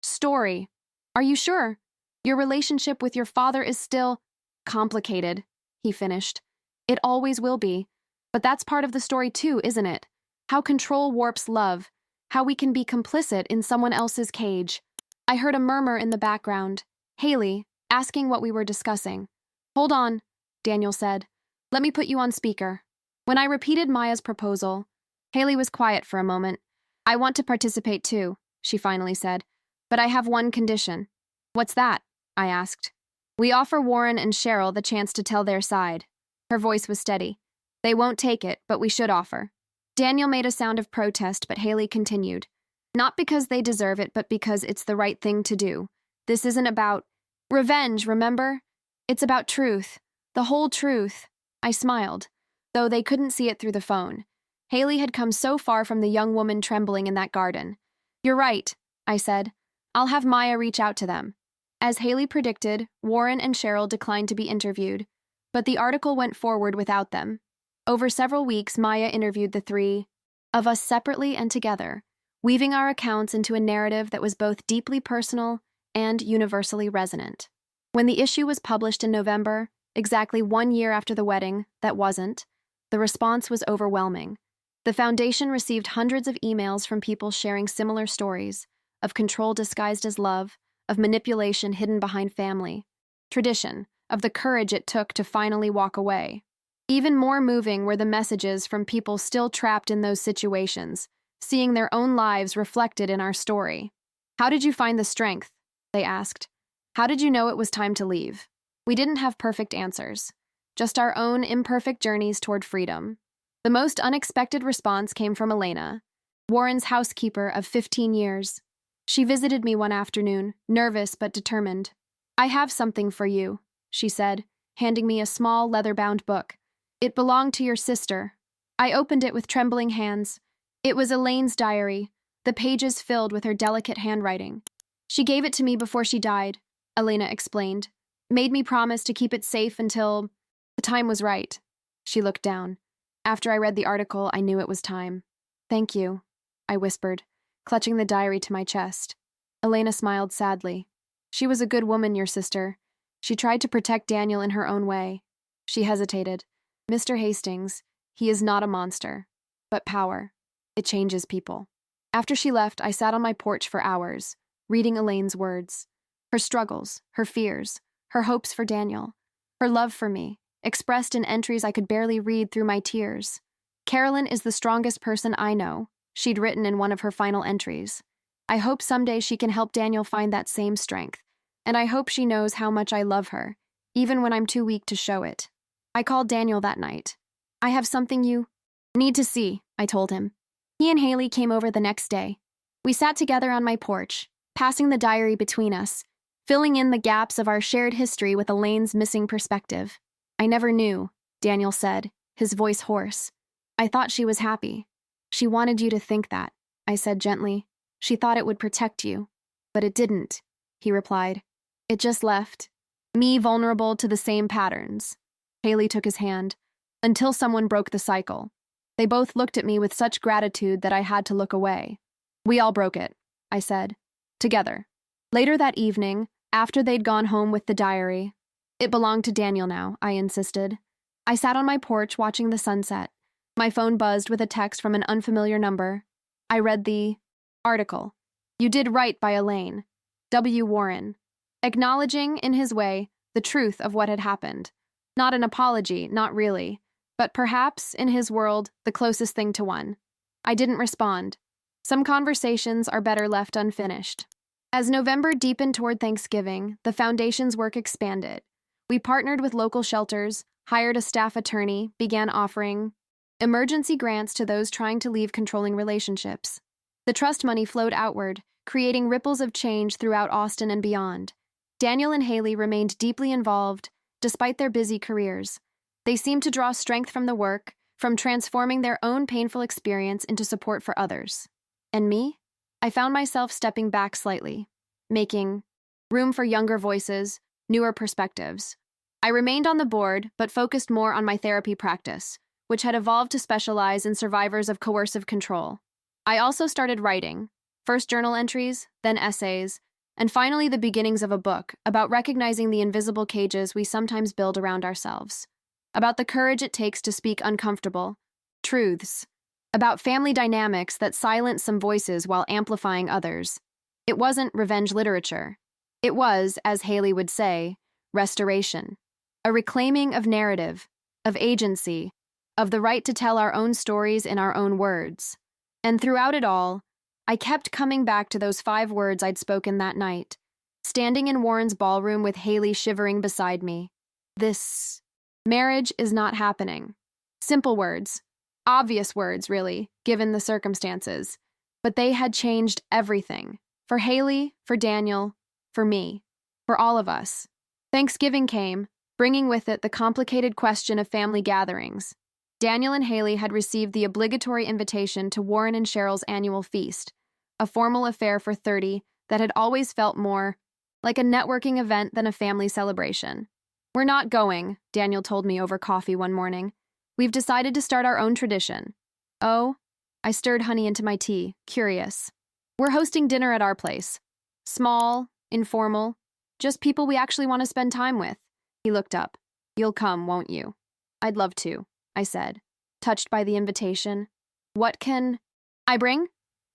[SPEAKER 1] story." "Are you sure? Your relationship with your father is still complicated," he finished. "It always will be. But that's part of the story too, isn't it? How control warps love, how we can be complicit in someone else's cage." I heard a murmur in the background. Haley, asking what we were discussing. "Hold on," Daniel said. "Let me put you on speaker." When I repeated Maya's proposal, Haley was quiet for a moment. "I want to participate too," she finally said. "But I have one condition." "What's that?" I asked. "We offer Warren and Cheryl the chance to tell their side." Her voice was steady. "They won't take it, but we should offer." Daniel made a sound of protest, but Haley continued. "Not because they deserve it, but because it's the right thing to do. This isn't about revenge, remember? It's about truth. The whole truth." I smiled, though they couldn't see it through the phone. Haley had come so far from the young woman trembling in that garden. "You're right," I said. "I'll have Maya reach out to them." As Haley predicted, Warren and Cheryl declined to be interviewed, but the article went forward without them. Over several weeks, Maya interviewed the three of us separately and together, weaving our accounts into a narrative that was both deeply personal and universally resonant. When the issue was published in November, exactly 1 year after the wedding, that wasn't, the response was overwhelming. The foundation received hundreds of emails from people sharing similar stories of control disguised as love, of manipulation hidden behind family, tradition, of the courage it took to finally walk away. Even more moving were the messages from people still trapped in those situations, seeing their own lives reflected in our story. "How did you find the strength?" they asked. "How did you know it was time to leave?" We didn't have perfect answers, just our own imperfect journeys toward freedom. The most unexpected response came from Elena, Warren's housekeeper of 15 years. She visited me one afternoon, nervous but determined. "I have something for you," she said, handing me a small leather-bound book. "It belonged to your sister." I opened it with trembling hands. It was Elaine's diary, the pages filled with her delicate handwriting. "She gave it to me before she died," Elena explained. "Made me promise to keep it safe until the time was right." She looked down. After I read the article, I knew it was time. "Thank you," I whispered, clutching the diary to my chest. Elena smiled sadly. "She was a good woman, your sister. She tried to protect Daniel in her own way." She hesitated. "Mr. Hastings, he is not a monster. But power, it changes people." After she left, I sat on my porch for hours, reading Elaine's words. Her struggles, her fears, her hopes for Daniel, her love for me, expressed in entries I could barely read through my tears. "Carolyn is the strongest person I know," she'd written in one of her final entries. "I hope someday she can help Daniel find that same strength, and I hope she knows how much I love her, even when I'm too weak to show it." I called Daniel that night. "I have something you need to see," I told him. He and Haley came over the next day. We sat together on my porch, passing the diary between us, filling in the gaps of our shared history with Elaine's missing perspective. "I never knew," Daniel said, his voice hoarse. "I thought she was happy." "She wanted you to think that," I said gently. "She thought it would protect you." "But it didn't," he replied. "It just left me vulnerable to the same patterns." Haley took his hand. "Until someone broke the cycle." They both looked at me with such gratitude that I had to look away. "We all broke it," I said. together. Later that evening, after they'd gone home with the diary, it belonged to Daniel now, I insisted. I sat on my porch watching the sunset. My phone buzzed with a text from an unfamiliar number. I read the article. You did right by Elaine. W. Warren. Acknowledging, in his way, the truth of what had happened. Not an apology, not really, but perhaps, in his world, the closest thing to one. I didn't respond. Some conversations are better left unfinished. As November deepened toward Thanksgiving, the Foundation's work expanded. We partnered with local shelters, hired a staff attorney, began offering emergency grants to those trying to leave controlling relationships. The trust money flowed outward, creating ripples of change throughout Austin and beyond. Daniel and Haley remained deeply involved, despite their busy careers. They seemed to draw strength from the work, from transforming their own painful experience into support for others. And me? I found myself stepping back slightly, making room for younger voices, newer perspectives. I remained on the board, but focused more on my therapy practice, which had evolved to specialize in survivors of coercive control. I also started writing, first journal entries, then essays, and finally the beginnings of a book about recognizing the invisible cages we sometimes build around ourselves, about the courage it takes to speak uncomfortable truths, about family dynamics that silence some voices while amplifying others. It wasn't revenge literature. It was, as Haley would say, restoration, a reclaiming of narrative, of agency, of the right to tell our own stories in our own words. And throughout it all, I kept coming back to those 5 words I'd spoken that night, standing in Warren's ballroom with Haley shivering beside me. This marriage is not happening. Simple words. Obvious words, really, given the circumstances. But they had changed everything. For Haley, for Daniel, for me, for all of us. Thanksgiving came, bringing with it the complicated question of family gatherings. Daniel and Haley had received the obligatory invitation to Warren and Cheryl's annual feast, a formal affair for 30 that had always felt more like a networking event than a family celebration. We're not going, Daniel told me over coffee one morning. We've decided to start our own tradition. Oh? I stirred honey into my tea, curious. We're hosting dinner at our place. Small, informal, just people we actually want to spend time with. He looked up. You'll come, won't you? I'd love to, I said, touched by the invitation. What can I bring?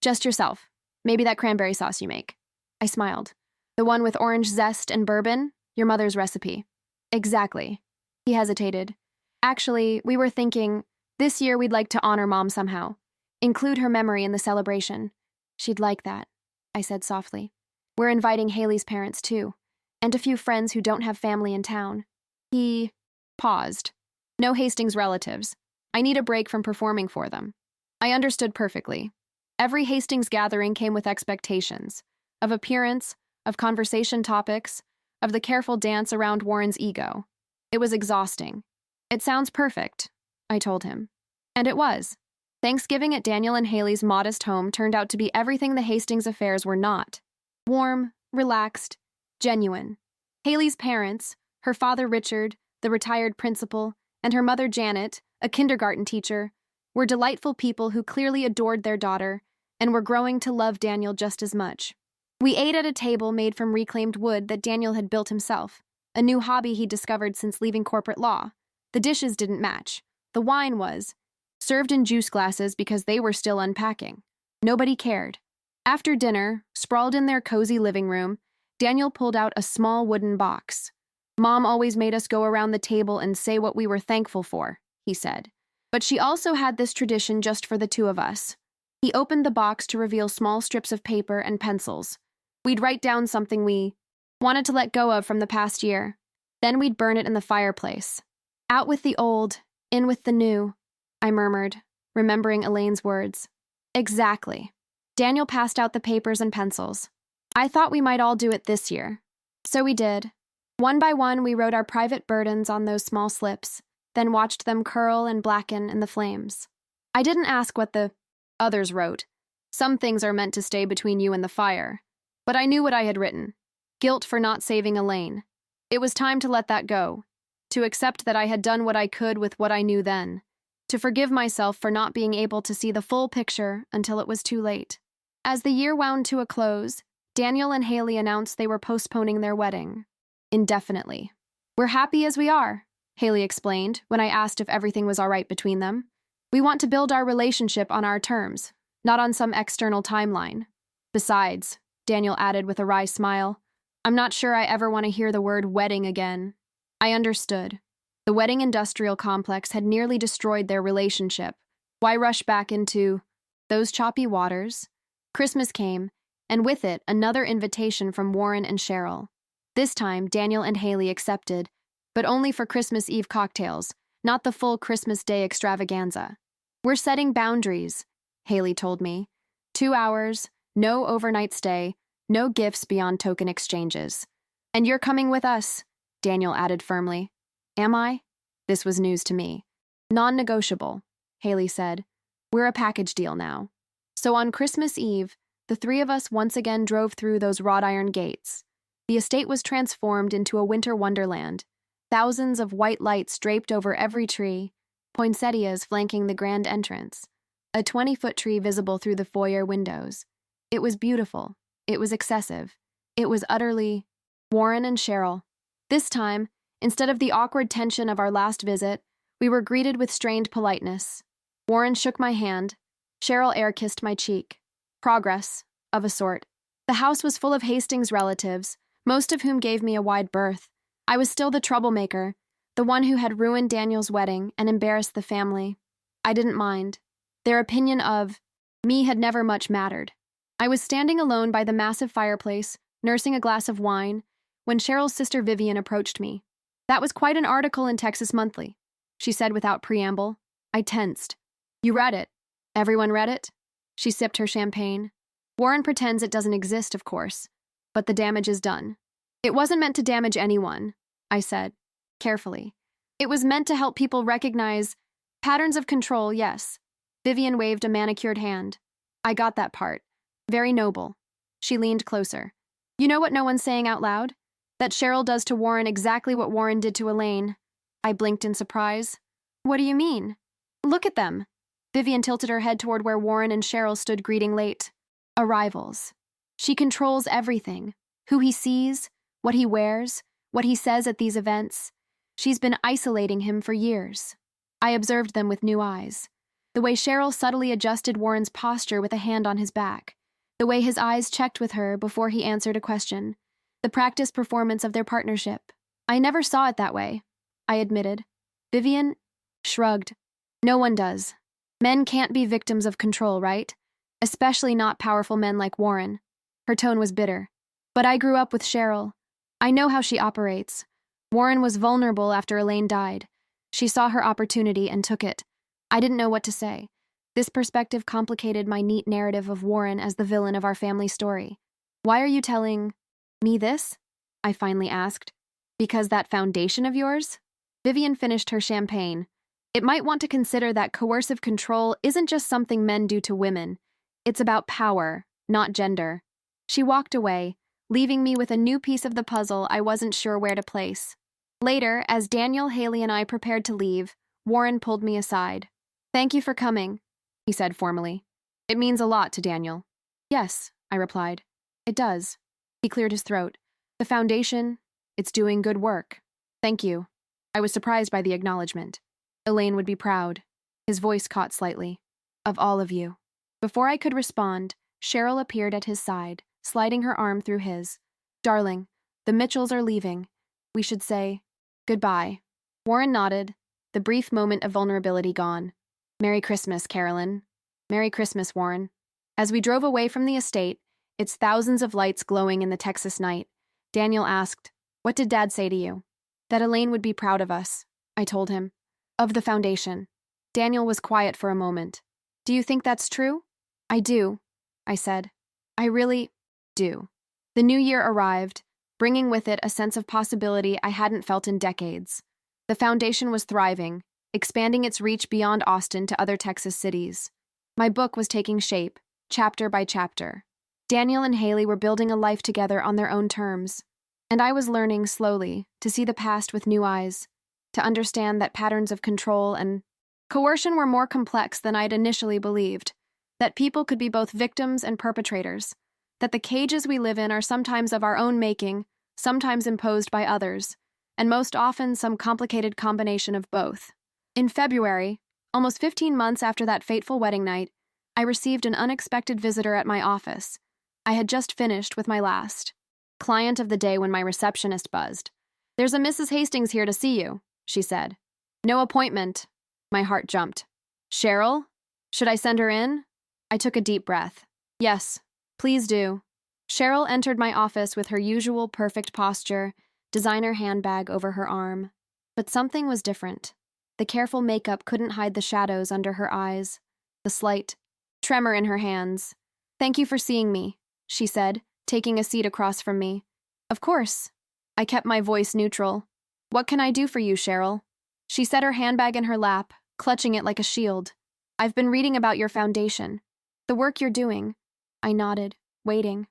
[SPEAKER 1] Just yourself. Maybe that cranberry sauce you make. I smiled. The one with orange zest and bourbon? Your mother's recipe. Exactly. He hesitated. Actually, we were thinking, this year we'd like to honor Mom somehow. Include her memory in the celebration. She'd like that, I said softly. We're inviting Haley's parents too, and a few friends who don't have family in town. He paused. No Hastings relatives. I need a break from performing for them. I understood perfectly. Every Hastings gathering came with expectations, of appearance, of conversation topics, of the careful dance around Warren's ego. It was exhausting. It sounds perfect, I told him. And it was. Thanksgiving at Daniel and Haley's modest home turned out to be everything the Hastings affairs were not. Warm, relaxed, genuine. Haley's parents, her father Richard, the retired principal, and her mother Janet, a kindergarten teacher, were delightful people who clearly adored their daughter and were growing to love Daniel just as much. We ate at a table made from reclaimed wood that Daniel had built himself, a new hobby he'd discovered since leaving corporate law. The dishes didn't match. The wine was served in juice glasses because they were still unpacking. Nobody cared. After dinner, sprawled in their cozy living room, Daniel pulled out a small wooden box. Mom always made us go around the table and say what we were thankful for, he said. But she also had this tradition just for the two of us. He opened the box to reveal small strips of paper and pencils. We'd write down something we wanted to let go of from the past year. Then we'd burn it in the fireplace. Out with the old, in with the new, I murmured, remembering Elaine's words. Exactly. Daniel passed out the papers and pencils. I thought we might all do it this year. So we did. One by one, we wrote our private burdens on those small slips, then watched them curl and blacken in the flames. I didn't ask what the others wrote. Some things are meant to stay between you and the fire. But I knew what I had written. Guilt for not saving Elaine. It was time to let that go. To accept that I had done what I could with what I knew then. To forgive myself for not being able to see the full picture until it was too late. As the year wound to a close, Daniel and Haley announced they were postponing their wedding indefinitely. "We're happy as we are," Haley explained when I asked if everything was all right between them. "We want to build our relationship on our terms, not on some external timeline. Besides," Daniel added with a wry smile, "I'm not sure I ever want to hear the word wedding again." I understood. The wedding industrial complex had nearly destroyed their relationship. Why rush back into those choppy waters? Christmas came, and with it, another invitation from Warren and Cheryl. This time, Daniel and Haley accepted, but only for Christmas Eve cocktails, not the full Christmas Day extravaganza. "We're setting boundaries," Haley told me. 2 hours, no overnight stay, no gifts beyond token exchanges. "And you're coming with us," Daniel added firmly. "Am I?" This was news to me. "Non-negotiable," Haley said. "We're a package deal now." So on Christmas Eve, the three of us once again drove through those wrought iron gates. The estate was transformed into a winter wonderland. Thousands of white lights draped over every tree, poinsettias flanking the grand entrance, a 20-foot tree visible through the foyer windows. It was beautiful. It was excessive. It was utterly Warren and Cheryl. This time, instead of the awkward tension of our last visit, we were greeted with strained politeness. Warren shook my hand. Cheryl air-kissed my cheek. Progress, of a sort. The house was full of Hastings' relatives, most of whom gave me a wide berth. I was still the troublemaker, the one who had ruined Daniel's wedding and embarrassed the family. I didn't mind. Their opinion of me had never much mattered. I was standing alone by the massive fireplace, nursing a glass of wine, when Cheryl's sister Vivian approached me. "That was quite an article in Texas Monthly," she said without preamble. I tensed. "You read it?" "Everyone read it?" She sipped her champagne. "Warren pretends it doesn't exist, of course, but the damage is done." "It wasn't meant to damage anyone," I said, carefully. "It was meant to help people recognize patterns of control, yes." Vivian waved a manicured hand. "I got that part. Very noble." She leaned closer. "You know what no one's saying out loud? That Cheryl does to Warren exactly what Warren did to Elaine." I blinked in surprise. "What do you mean?" "Look at them." Vivian tilted her head toward where Warren and Cheryl stood greeting late. "Arrivals. She controls everything. Who he sees, what he wears, what he says at these events. She's been isolating him for years." I observed them with new eyes. The way Cheryl subtly adjusted Warren's posture with a hand on his back. The way his eyes checked with her before he answered a question. The practiced performance of their partnership. "I never saw it that way," I admitted. Vivian shrugged. "No one does. Men can't be victims of control, right? Especially not powerful men like Warren." Her tone was bitter. "But I grew up with Cheryl. I know how she operates. Warren was vulnerable after Elaine died. She saw her opportunity and took it. I didn't know what to say. This perspective complicated my neat narrative of Warren as the villain of our family story. "Why are you telling me this?" I finally asked. "Because that foundation of yours?" Vivian finished her champagne. "It might want to consider that coercive control isn't just something men do to women. It's about power, not gender." She walked away, leaving me with a new piece of the puzzle I wasn't sure where to place. Later, as Daniel, Haley, and I prepared to leave, Warren pulled me aside. "Thank you for coming," he said formally. "It means a lot to Daniel." "Yes," I replied. "It does." He cleared his throat. "The foundation, it's doing good work. Thank you." I was surprised by the acknowledgement. Elaine would be proud. His voice caught slightly. "Of all of you." Before I could respond, Cheryl appeared at his side, sliding her arm through his. "Darling, the Mitchells are leaving. We should say goodbye." Warren nodded, the brief moment of vulnerability gone. "Merry Christmas, Carolyn." "Merry Christmas, Warren." As we drove away from the estate, its thousands of lights glowing in the Texas night, Daniel asked, "What did Dad say to you?" "That Elaine would be proud of us," I told him. "Of the foundation." Daniel was quiet for a moment. "Do you think that's true?" "I do," I said. "I really do." The new year arrived, bringing with it a sense of possibility I hadn't felt in decades. The foundation was thriving, expanding its reach beyond Austin to other Texas cities. My book was taking shape, chapter by chapter. Daniel and Haley were building a life together on their own terms, and I was learning, slowly, to see the past with new eyes, to understand that patterns of control and coercion were more complex than I'd initially believed, that people could be both victims and perpetrators, that the cages we live in are sometimes of our own making, sometimes imposed by others, and most often some complicated combination of both. In February, almost 15 months after that fateful wedding night, I received an unexpected visitor at my office. I had just finished with my last client of the day when my receptionist buzzed. "There's a Mrs. Hastings here to see you," she said. "No appointment." My heart jumped. "Cheryl? Should I send her in?" I took a deep breath. "Yes, please do." Cheryl entered my office with her usual perfect posture, designer handbag over her arm. But something was different. The careful makeup couldn't hide the shadows under her eyes, the slight tremor in her hands. "Thank you for seeing me," she said, taking a seat across from me. "Of course." I kept my voice neutral. "What can I do for you, Cheryl?" She set her handbag in her lap, clutching it like a shield. "I've been reading about your foundation. The work you're doing." I nodded, waiting.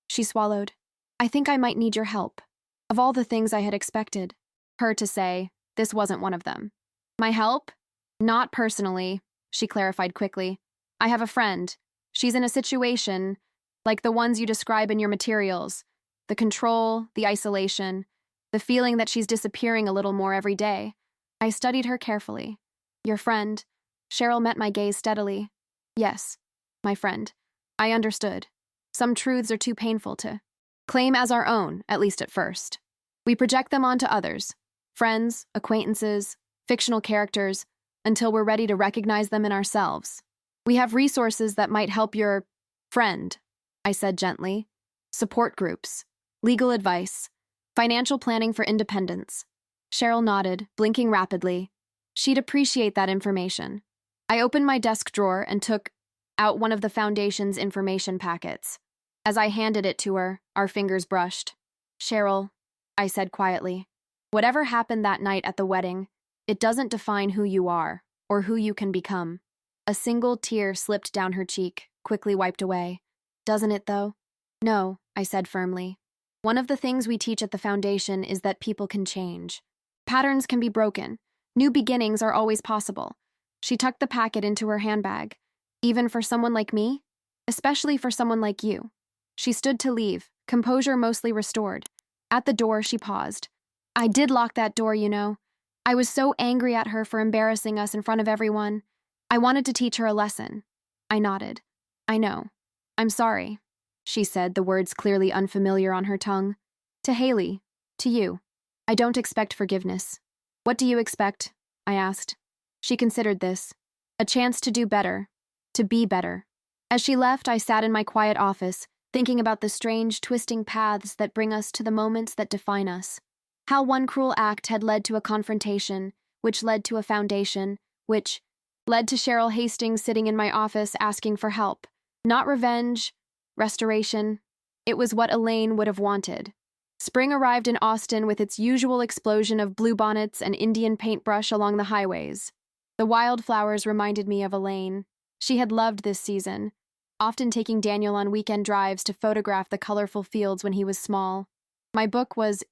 [SPEAKER 1] She swallowed. "I think I might need your help." Of all the things I had expected her to say, this wasn't one of them. "My help?" "Not personally," she clarified quickly. "I have a friend. She's in a situation like the ones you describe in your materials. The control, the isolation, the feeling that she's disappearing a little more every day." I studied her carefully. "Your friend?" Cheryl met my gaze steadily. "Yes, my friend." I understood. Some truths are too painful to claim as our own, at least at first. We project them onto others, friends, acquaintances, fictional characters, until we're ready to recognize them in ourselves. "We have resources that might help your friend," I said gently. "Support groups, legal advice, financial planning for independence." Cheryl nodded, blinking rapidly. She'd appreciate that information. I opened my desk drawer and took out one of the foundation's information packets. As I handed it to her, our fingers brushed. "Cheryl," I said quietly, "whatever happened that night at the wedding, it doesn't define who you are or who you can become." A single tear slipped down her cheek, quickly wiped away. "Doesn't it, though?" "No," I said firmly. "One of the things we teach at the foundation is that people can change. Patterns can be broken. New beginnings are always possible." She tucked the packet into her handbag. "Even for someone like me? Especially for someone like you." She stood to leave, composure mostly restored. At the door, she paused. "I did lock that door, you know. I was so angry at her for embarrassing us in front of everyone. I wanted to teach her a lesson." I nodded. "I know. I'm sorry," she said, the words clearly unfamiliar on her tongue. "To Haley. To you. I don't expect forgiveness." "What do you expect?" I asked. She considered this. A chance to do better. To be better. As she left, I sat in my quiet office, thinking about the strange, twisting paths that bring us to the moments that define us. How one cruel act had led to a confrontation, which led to a foundation, which led to Cheryl Hastings sitting in my office asking for help. Not revenge, restoration. It was what Elaine would have wanted. Spring arrived in Austin with its usual explosion of bluebonnets and Indian paintbrush along the highways. The wildflowers reminded me of Elaine. She had loved this season, often taking Daniel on weekend drives to photograph the colorful fields when he was small. My book was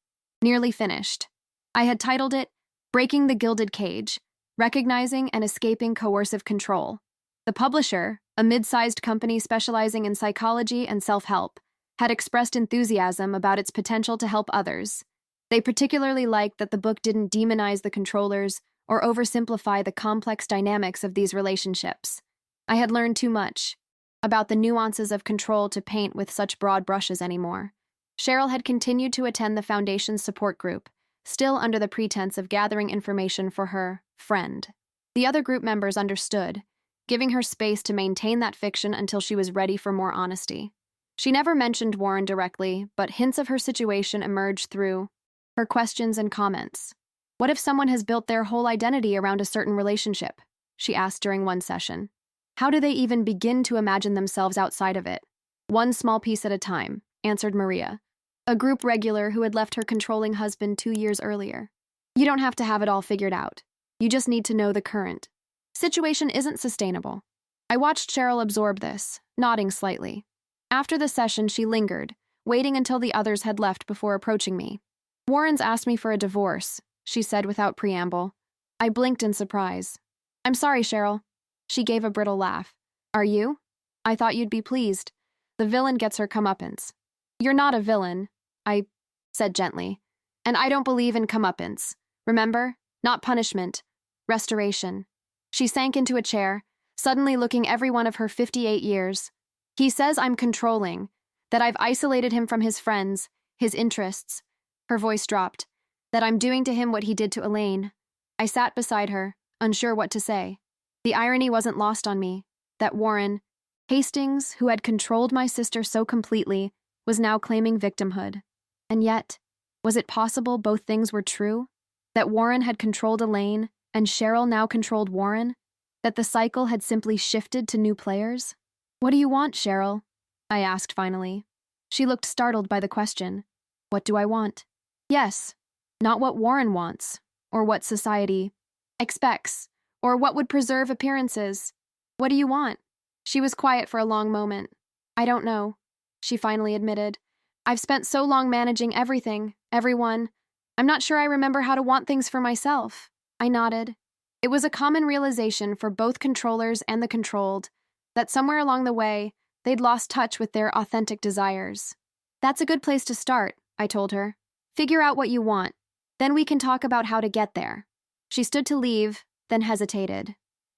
[SPEAKER 1] nearly finished. I had titled it Breaking the Gilded Cage, Recognizing and Escaping Coercive Control. The publisher, a mid-sized company specializing in psychology and self-help, had expressed enthusiasm about its potential to help others. They particularly liked that the book didn't demonize the controllers or oversimplify the complex dynamics of these relationships. I had learned too much about the nuances of control to paint with such broad brushes anymore. Cheryl had continued to attend the Foundation's support group, still under the pretense of gathering information for her friend. The other group members understood, giving her space to maintain that fiction until she was ready for more honesty. She never mentioned Warren directly, but hints of her situation emerged through her questions and comments. "What if someone has built their whole identity around a certain relationship?" she asked during one session. "How do they even begin to imagine themselves outside of it?" "One small piece at a time," answered Maria, a group regular who had left her controlling husband 2 years earlier. "You don't have to have it all figured out. You just need to know the current situation isn't sustainable." I watched Cheryl absorb this, nodding slightly. After the session, she lingered, waiting until the others had left before approaching me. "Warren's asked me for a divorce," she said without preamble. I blinked in surprise. "I'm sorry, Cheryl." She gave a brittle laugh. "Are you? I thought you'd be pleased." The villain gets her comeuppance. You're not a villain, I said gently. And I don't believe in comeuppance. Remember? Not punishment. Restoration. She sank into a chair, suddenly looking every one of her 58 years. He says I'm controlling, that I've isolated him from his friends, his interests. Her voice dropped. That I'm doing to him what he did to Elaine. I sat beside her, unsure what to say. The irony wasn't lost on me, that Warren, Hastings, who had controlled my sister so completely, was now claiming victimhood. And yet, was it possible both things were true? That Warren had controlled Elaine, and Cheryl now controlled Warren? That the cycle had simply shifted to new players? What do you want, Cheryl? I asked finally. She looked startled by the question. What do I want? Yes, not what Warren wants, or what society expects, or what would preserve appearances. What do you want? She was quiet for a long moment. I don't know, she finally admitted. I've spent so long managing everything, everyone. I'm not sure I remember how to want things for myself. I nodded. It was a common realization for both controllers and the controlled that somewhere along the way, they'd lost touch with their authentic desires. That's a good place to start, I told her. Figure out what you want. Then we can talk about how to get there. She stood to leave, then hesitated.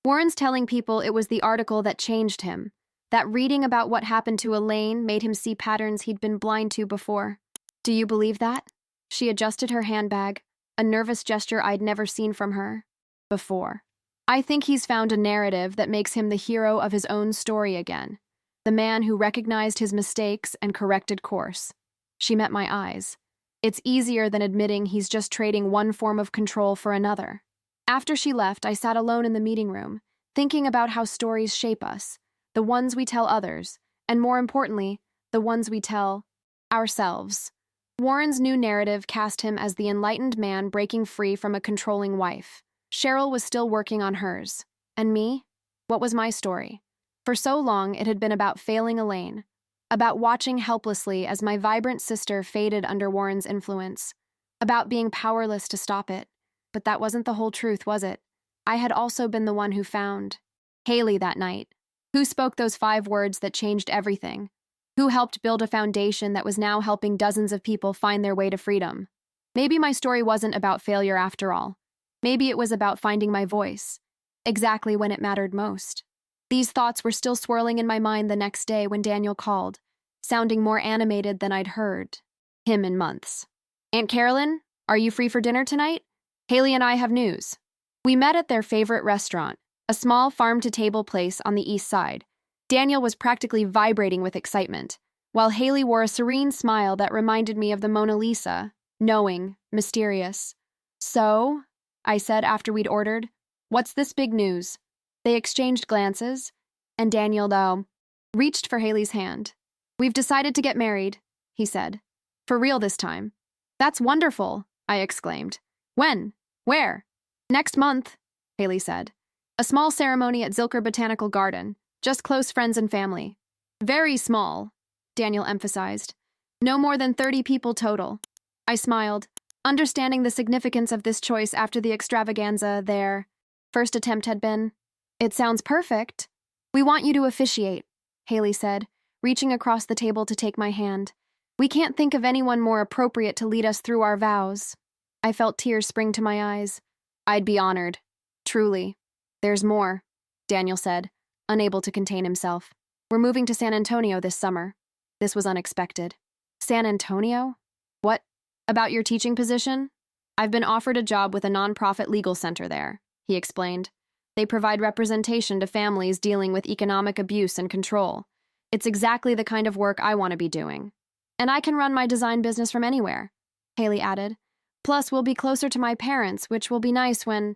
[SPEAKER 1] Warren's telling people it was the article that changed him, that reading about what happened to Elaine made him see patterns he'd been blind to before. Do you believe that? She adjusted her handbag, a nervous gesture I'd never seen from her before. I think he's found a narrative that makes him the hero of his own story again, the man who recognized his mistakes and corrected course. She met my eyes. It's easier than admitting he's just trading one form of control for another. After she left, I sat alone in the meeting room, thinking about how stories shape us, the ones we tell others, and more importantly, the ones we tell ourselves. Warren's new narrative cast him as the enlightened man breaking free from a controlling wife. Cheryl was still working on hers. And me? What was my story? For so long, it had been about failing Elaine, about watching helplessly as my vibrant sister faded under Warren's influence, about being powerless to stop it. But that wasn't the whole truth, was it? I had also been the one who found Haley that night, who spoke those 5 words that changed everything, who helped build a foundation that was now helping dozens of people find their way to freedom. Maybe my story wasn't about failure after all. Maybe it was about finding my voice, exactly when it mattered most. These thoughts were still swirling in my mind the next day when Daniel called, sounding more animated than I'd heard him in months. Aunt Carolyn, are you free for dinner tonight? Haley and I have news. We met at their favorite restaurant, a small farm-to-table place on the east side. Daniel was practically vibrating with excitement, while Haley wore a serene smile that reminded me of the Mona Lisa, knowing, mysterious. So, I said after we'd ordered, what's this big news? They exchanged glances, and Daniel, though, reached for Haley's hand. We've decided to get married, he said. For real this time. That's wonderful, I exclaimed. When? Where? Next month, Haley said. A small ceremony at Zilker Botanical Garden, just close friends and family. Very small, Daniel emphasized. No more than 30 people total. I smiled, understanding the significance of this choice after the extravaganza their first attempt had been. It sounds perfect. We want you to officiate, Haley said, reaching across the table to take my hand. We can't think of anyone more appropriate to lead us through our vows. I felt tears spring to my eyes. I'd be honored. Truly. There's more, Daniel said, unable to contain himself. We're moving to San Antonio this summer. This was unexpected. San Antonio? What? About your teaching position? I've been offered a job with a nonprofit legal center there, he explained. They provide representation to families dealing with economic abuse and control. It's exactly the kind of work I want to be doing. And I can run my design business from anywhere, Haley added. Plus, we'll be closer to my parents, which will be nice when…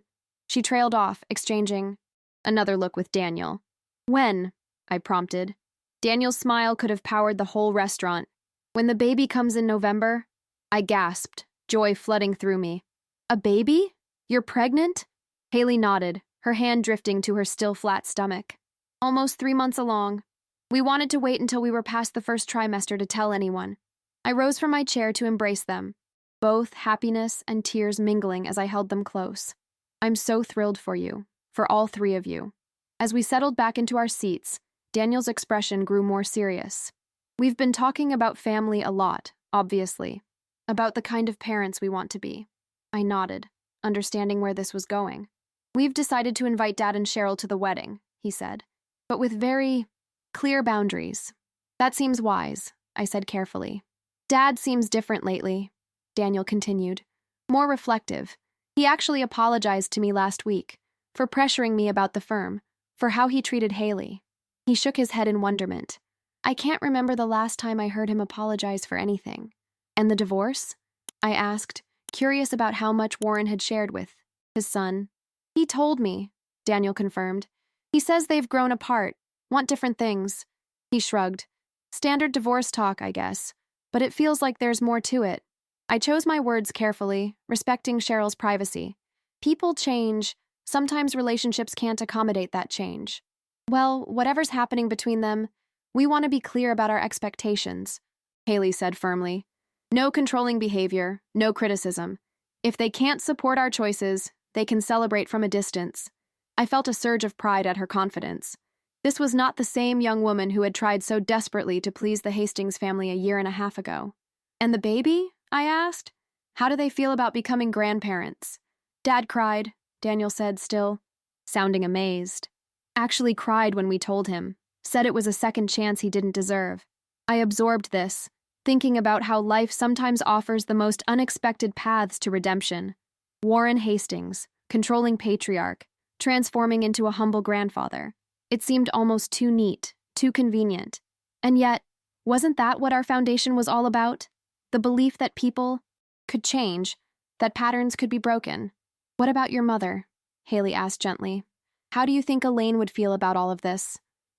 [SPEAKER 1] She trailed off, exchanging another look with Daniel. When? I prompted. Daniel's smile could have powered the whole restaurant. When the baby comes in November? I gasped, joy flooding through me. A baby? You're pregnant? Haley nodded, her hand drifting to her still flat stomach. Almost 3 months along. We wanted to wait until we were past the first trimester to tell anyone. I rose from my chair to embrace them, both happiness and tears mingling as I held them close. I'm so thrilled for you, for all 3 of you. As we settled back into our seats, Daniel's expression grew more serious. We've been talking about family a lot, obviously, about the kind of parents we want to be. I nodded, understanding where this was going. We've decided to invite Dad and Cheryl to the wedding, he said, but with very clear boundaries. That seems wise, I said carefully. Dad seems different lately, Daniel continued, more reflective. He actually apologized to me last week for pressuring me about the firm, for how he treated Haley. He shook his head in wonderment. I can't remember the last time I heard him apologize for anything. And the divorce? I asked, curious about how much Warren had shared with his son. He told me, Daniel confirmed. He says they've grown apart, want different things. He shrugged. Standard divorce talk, I guess, but it feels like there's more to it. I chose my words carefully, respecting Cheryl's privacy. People change. Sometimes relationships can't accommodate that change. Well, whatever's happening between them, we want to be clear about our expectations, Haley said firmly. No controlling behavior, no criticism. If they can't support our choices, they can celebrate from a distance. I felt a surge of pride at her confidence. This was not the same young woman who had tried so desperately to please the Hastings family a year and a half ago. And the baby? I asked. How do they feel about becoming grandparents? Dad cried, Daniel said, still sounding amazed. Actually cried when we told him. Said it was a second chance he didn't deserve. I absorbed this, thinking about how life sometimes offers the most unexpected paths to redemption. Warren Hastings, controlling patriarch, transforming into a humble grandfather. It seemed almost too neat, too convenient. And yet, wasn't that what our foundation was all about? The belief that people could change, that patterns could be broken. What about your mother? Haley asked gently. How do you think Elaine would feel about all of this?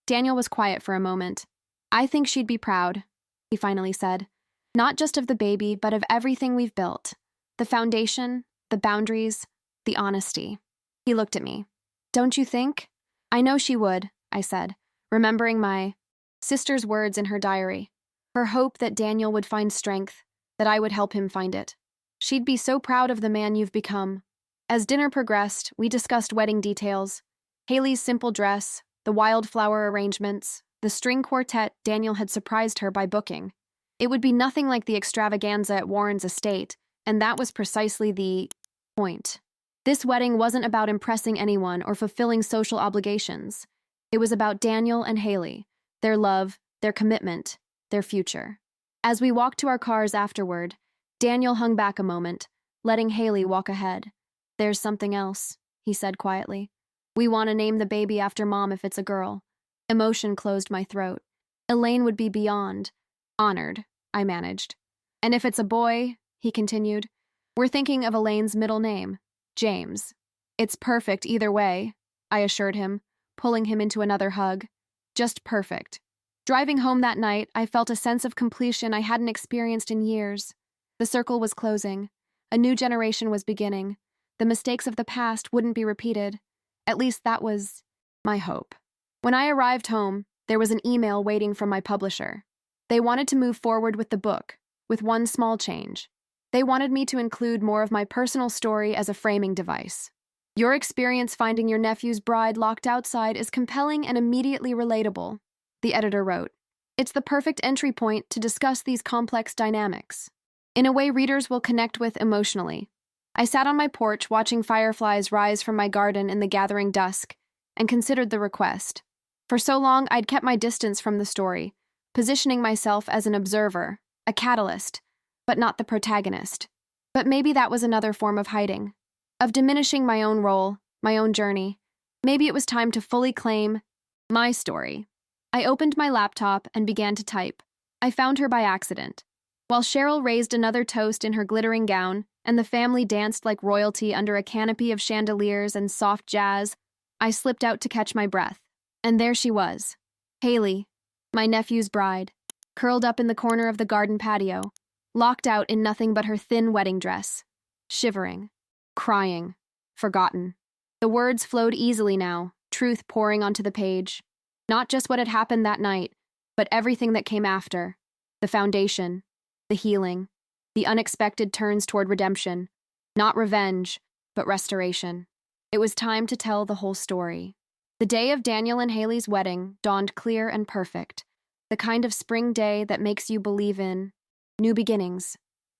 [SPEAKER 1] Daniel was quiet for a moment. I think she'd be proud, he finally said. Not just of the baby, but of everything we've built. The foundation, the boundaries, the honesty. He looked at me. Don't you think? I know she would, I said, remembering my sister's words in her diary. Her hope that Daniel would find strength, that I would help him find it. She'd be so proud of the man you've become. As dinner progressed, we discussed wedding details. Haley's simple dress, the wildflower arrangements, the string quartet Daniel had surprised her by booking. It would be nothing like the extravaganza at Warren's estate, and that was precisely the point. This wedding wasn't about impressing anyone or fulfilling social obligations. It was about Daniel and Haley, their love, their commitment, their future. As we walked to our cars afterward, Daniel hung back a moment, letting Haley walk ahead. There's something else, he said quietly. We want to name the baby after Mom if it's a girl. Emotion closed my throat. Elaine would be beyond honored, I managed. And if it's a boy, he continued, we're thinking of Elaine's middle name, James. It's perfect either way, I assured him, pulling him into another hug. Just perfect. Driving home that night, I felt a sense of completion I hadn't experienced in years. The circle was closing. A new generation was beginning. The mistakes of the past wouldn't be repeated. At least that was my hope. When I arrived home, there was an email waiting from my publisher. They wanted to move forward with the book, with one small change. They wanted me to include more of my personal story as a framing device. Your experience finding your nephew's bride locked outside is compelling and immediately relatable, the editor wrote. It's the perfect entry point to discuss these complex dynamics, in a way readers will connect with emotionally. I sat on my porch watching fireflies rise from my garden in the gathering dusk and considered the request. For so long, I'd kept my distance from the story, positioning myself as an observer, a catalyst, but not the protagonist. But maybe that was another form of hiding, of diminishing my own role, my own journey. Maybe it was time to fully claim my story. I opened my laptop and began to type. I found her by accident. While Cheryl raised another toast in her glittering gown, and the family danced like royalty under a canopy of chandeliers and soft jazz, I slipped out to catch my breath. And there she was, Haley, my nephew's bride, curled up in the corner of the garden patio, locked out in nothing but her thin wedding dress, shivering, crying, forgotten. The words flowed easily now, truth pouring onto the page. Not just what had happened that night, but everything that came after. The foundation, the healing, the unexpected turns toward redemption. Not revenge, but restoration. It was time to tell the whole story. The day of Daniel and Haley's wedding dawned clear and perfect. the kind of spring day that makes you believe in new beginnings.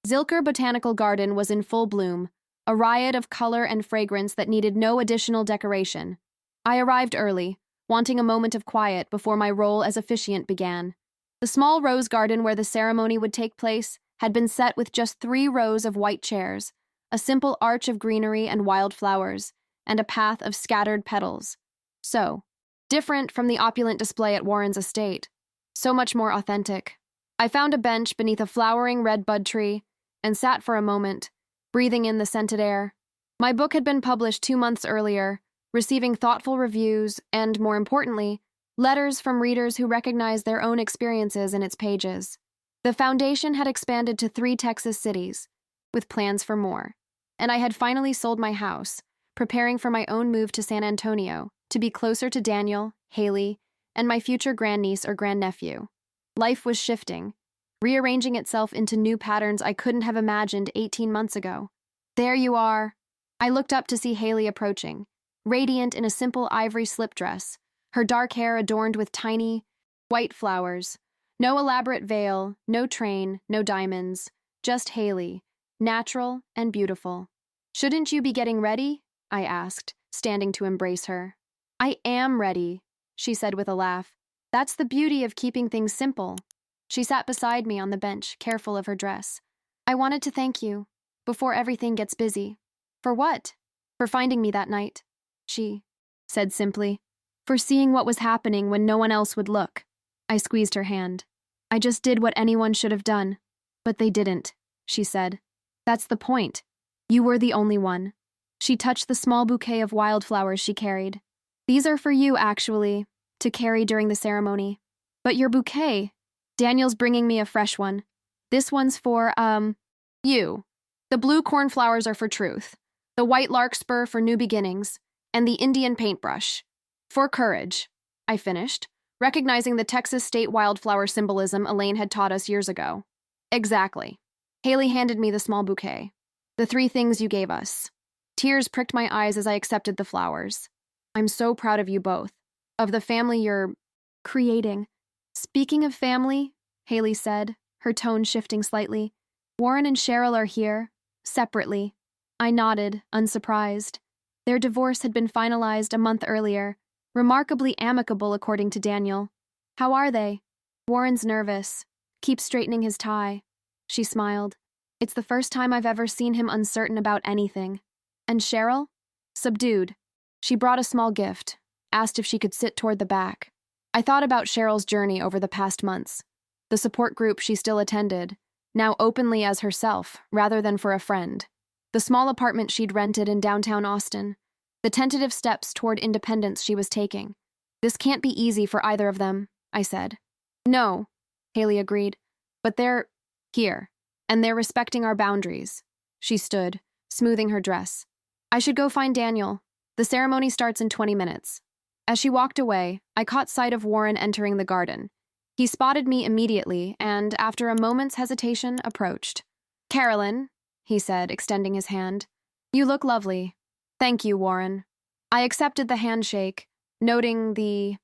[SPEAKER 1] Zilker Botanical Garden was in full bloom, a riot of color and fragrance that needed no additional decoration. I arrived early, wanting a moment of quiet before my role as officiant began. The small rose garden where the ceremony would take place had been set with just 3 rows of white chairs, a simple arch of greenery and wildflowers, and a path of scattered petals. So different from the opulent display at Warren's estate. So much more authentic. I found a bench beneath a flowering red bud tree and sat for a moment, breathing in the scented air. My book had been published 2 months earlier, receiving thoughtful reviews and, more importantly, letters from readers who recognized their own experiences in its pages. The foundation had expanded to 3 Texas cities, with plans for more, and I had finally sold my house, preparing for my own move to San Antonio to be closer to Daniel, Haley, and my future grandniece or grandnephew. Life was shifting, rearranging itself into new patterns I couldn't have imagined 18 months ago. There you are. I looked up to see Haley approaching, radiant in a simple ivory slip dress, her dark hair adorned with tiny, white flowers. No elaborate veil, no train, no diamonds, just Haley, natural and beautiful. "Shouldn't you be getting ready?" I asked, standing to embrace her. "I am ready," she said with a laugh. "That's the beauty of keeping things simple." She sat beside me on the bench, careful of her dress. "I wanted to thank you, before everything gets busy." "For what?" "For finding me that night," she said simply. "For seeing what was happening when no one else would look." I squeezed her hand. "I just did what anyone should have done. But they didn't," she said. "That's the point. You were the only one." She touched the small bouquet of wildflowers she carried. "These are for you, actually, to carry during the ceremony." "But your bouquet?" "Daniel's bringing me a fresh one. This one's for, you. The blue cornflowers are for truth, the white larkspur for new beginnings, and the Indian paintbrush for courage," I finished, recognizing the Texas state wildflower symbolism Elaine had taught us years ago. "Exactly." Haley handed me the small bouquet. "The 3 things you gave us." Tears pricked my eyes as I accepted the flowers. "I'm so proud of you both, of the family you're creating." "Speaking of family," Haley said, her tone shifting slightly, "Warren and Cheryl are here, separately." I nodded, unsurprised. Their divorce had been finalized a month earlier, remarkably amicable according to Daniel. "How are they?" "Warren's nervous. Keeps straightening his tie." She smiled. "It's the first time I've ever seen him uncertain about anything." "And Cheryl?" "Subdued." She brought a small gift, asked if she could sit toward the back. I thought about Cheryl's journey over the past months, the support group she still attended, now openly as herself rather than for a friend, the small apartment she'd rented in downtown Austin, the tentative steps toward independence she was taking. "This can't be easy for either of them," I said. "No," Haley agreed, "but they're here, and they're respecting our boundaries." She stood, smoothing her dress. "I should go find Daniel. The ceremony starts in 20 minutes. As she walked away, I caught sight of Warren entering the garden. He spotted me immediately and, after a moment's hesitation, approached. "Carolyn," he said, extending his hand. "You look lovely." "Thank you, Warren." I accepted the handshake, noting the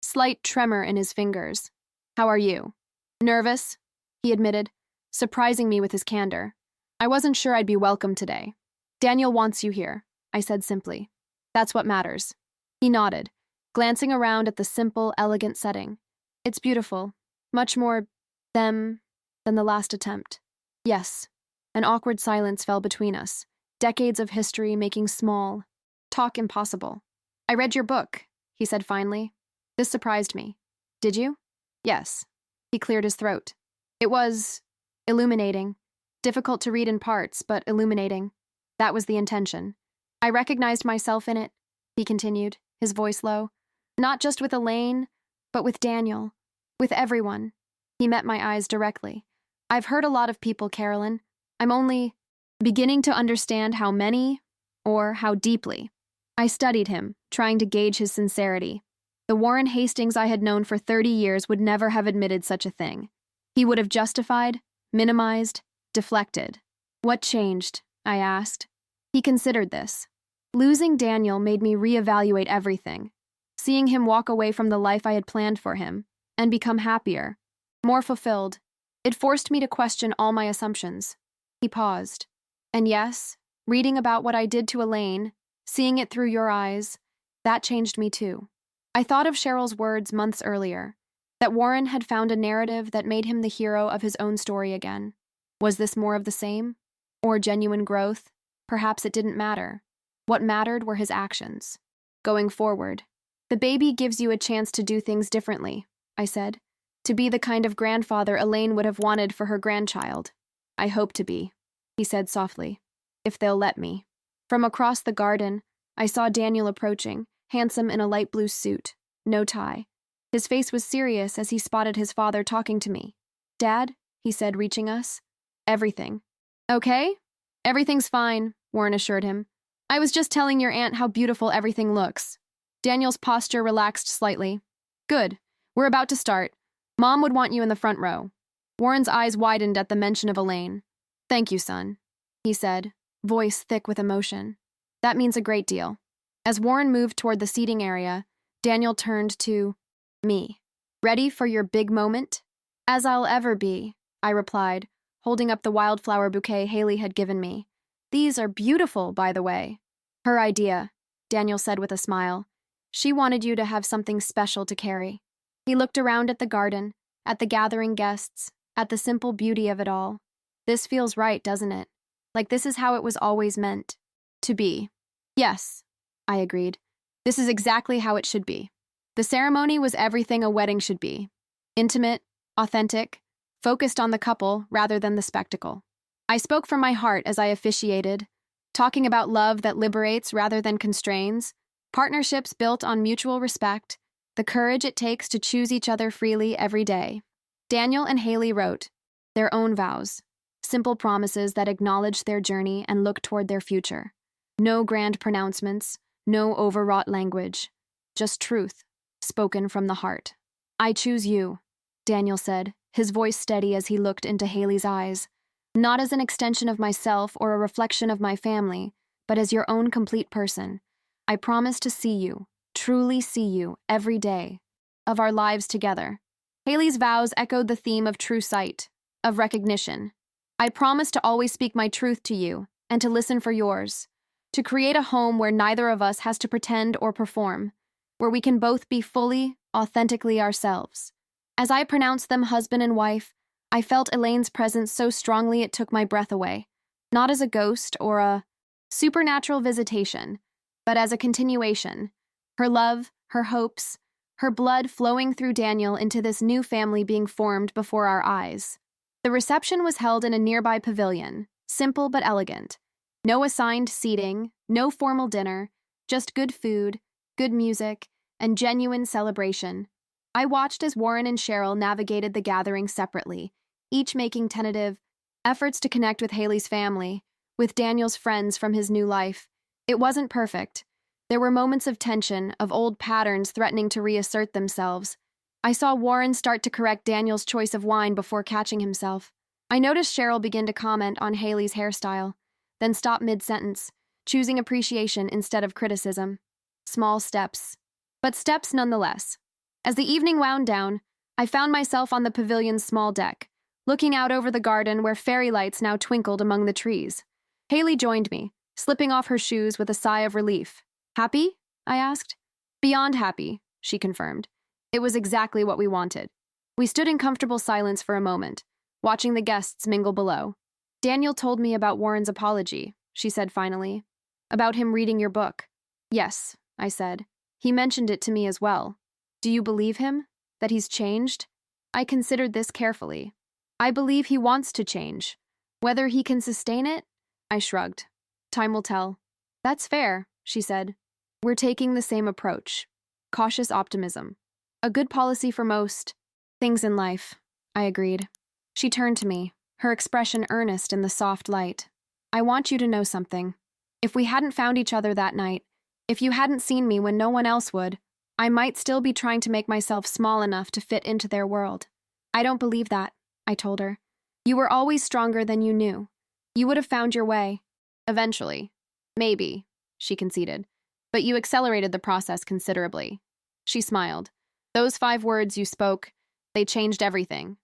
[SPEAKER 1] slight tremor in his fingers. "How are you?" "Nervous," he admitted, surprising me with his candor. "I wasn't sure I'd be welcome today." "Daniel wants you here," I said simply. "That's what matters." He nodded, glancing around at the simple, elegant setting. "It's beautiful. Much more them than the last attempt." "Yes." An awkward silence fell between us, decades of history making small talk impossible. "I read your book," he said finally. This surprised me. "Did you?" "Yes." He cleared his throat. "It was illuminating. Difficult to read in parts, but illuminating. That was the intention. I recognized myself in it," he continued, his voice low. "Not just with Elaine, but with Daniel. With everyone." He met my eyes directly. "I've hurt a lot of people, Carolyn. I'm only beginning to understand how many, or how deeply." I studied him, trying to gauge his sincerity. The Warren Hastings I had known for 30 years would never have admitted such a thing. He would have justified, minimized, deflected. "What changed?" I asked. He considered this. "Losing Daniel made me reevaluate everything. Seeing him walk away from the life I had planned for him, and become happier, more fulfilled. It forced me to question all my assumptions. He paused. And yes, reading about what I did to Elaine, seeing it through your eyes, that changed me too. I thought of Cheryl's words months earlier, that Warren had found a narrative that made him the hero of his own story again. Was this more of the same? Or genuine growth? Perhaps it didn't matter. What mattered were his actions. Going forward, the baby gives you a chance to do things differently, I said. To be the kind of grandfather Elaine would have wanted for her grandchild. I hope to be, he said softly, if they'll let me. From across the garden, I saw Daniel approaching, handsome in a light blue suit, no tie. His face was serious as he spotted his father talking to me. Dad, he said, reaching us. Everything. Okay? Everything's fine, Warren assured him. I was just telling your aunt how beautiful everything looks. Daniel's posture relaxed slightly. Good. We're about to start. Mom would want you in the front row. Warren's eyes widened at the mention of Elaine. Thank you, son, he said, voice thick with emotion. That means a great deal. As Warren moved toward the seating area, Daniel turned to me. Ready for your big moment? As I'll ever be, I replied, holding up the wildflower bouquet Haley had given me. These are beautiful, by the way. Her idea, Daniel said with a smile. She wanted you to have something special to carry. He looked around at the garden, at the gathering guests, at the simple beauty of it all. This feels right, doesn't it? Like this is how it was always meant to be. Yes, I agreed. This is exactly how it should be. The ceremony was everything a wedding should be. Intimate, authentic, focused on the couple rather than the spectacle. I spoke from my heart as I officiated, talking about love that liberates rather than constrains, partnerships built on mutual respect, the courage it takes to choose each other freely every day. Daniel and Haley wrote their own vows, simple promises that acknowledge their journey and look toward their future. No grand pronouncements, no overwrought language, just truth, spoken from the heart. I choose you, Daniel said, his voice steady as he looked into Haley's eyes, not as an extension of myself or a reflection of my family, but as your own complete person. I promise to see you, truly see you, every day of our lives together. Haley's vows echoed the theme of true sight, of recognition. I promise to always speak my truth to you and to listen for yours, to create a home where neither of us has to pretend or perform, where we can both be fully, authentically ourselves. As I pronounced them husband and wife, I felt Elaine's presence so strongly it took my breath away, not as a ghost or a supernatural visitation, but as a continuation. Her love, her hopes, her blood flowing through Daniel into this new family being formed before our eyes. The reception was held in a nearby pavilion, simple but elegant. No assigned seating, no formal dinner, just good food, good music, and genuine celebration. I watched as Warren and Cheryl navigated the gathering separately, each making tentative efforts to connect with Haley's family, with Daniel's friends from his new life. It wasn't perfect. There were moments of tension, of old patterns threatening to reassert themselves. I saw Warren start to correct Daniel's choice of wine before catching himself. I noticed Cheryl begin to comment on Haley's hairstyle, then stop mid-sentence, choosing appreciation instead of criticism. Small steps, but steps nonetheless. As the evening wound down, I found myself on the pavilion's small deck, looking out over the garden where fairy lights now twinkled among the trees. Haley joined me, slipping off her shoes with a sigh of relief. Happy? I asked. Beyond happy, she confirmed. It was exactly what we wanted. We stood in comfortable silence for a moment, watching the guests mingle below. Daniel told me about Warren's apology, she said finally. About him reading your book. Yes, I said. He mentioned it to me as well. Do you believe him? That he's changed? I considered this carefully. I believe he wants to change. Whether he can sustain it? I shrugged. Time will tell. That's fair, she said. We're taking the same approach. Cautious optimism. A good policy for most things in life, I agreed. She turned to me, her expression earnest in the soft light. I want you to know something. If we hadn't found each other that night, if you hadn't seen me when no one else would, I might still be trying to make myself small enough to fit into their world. I don't believe that, I told her. You were always stronger than you knew. You would have found your way. Eventually. Maybe, she conceded. But you accelerated the process considerably. She smiled. Those 5 words you spoke, they changed everything.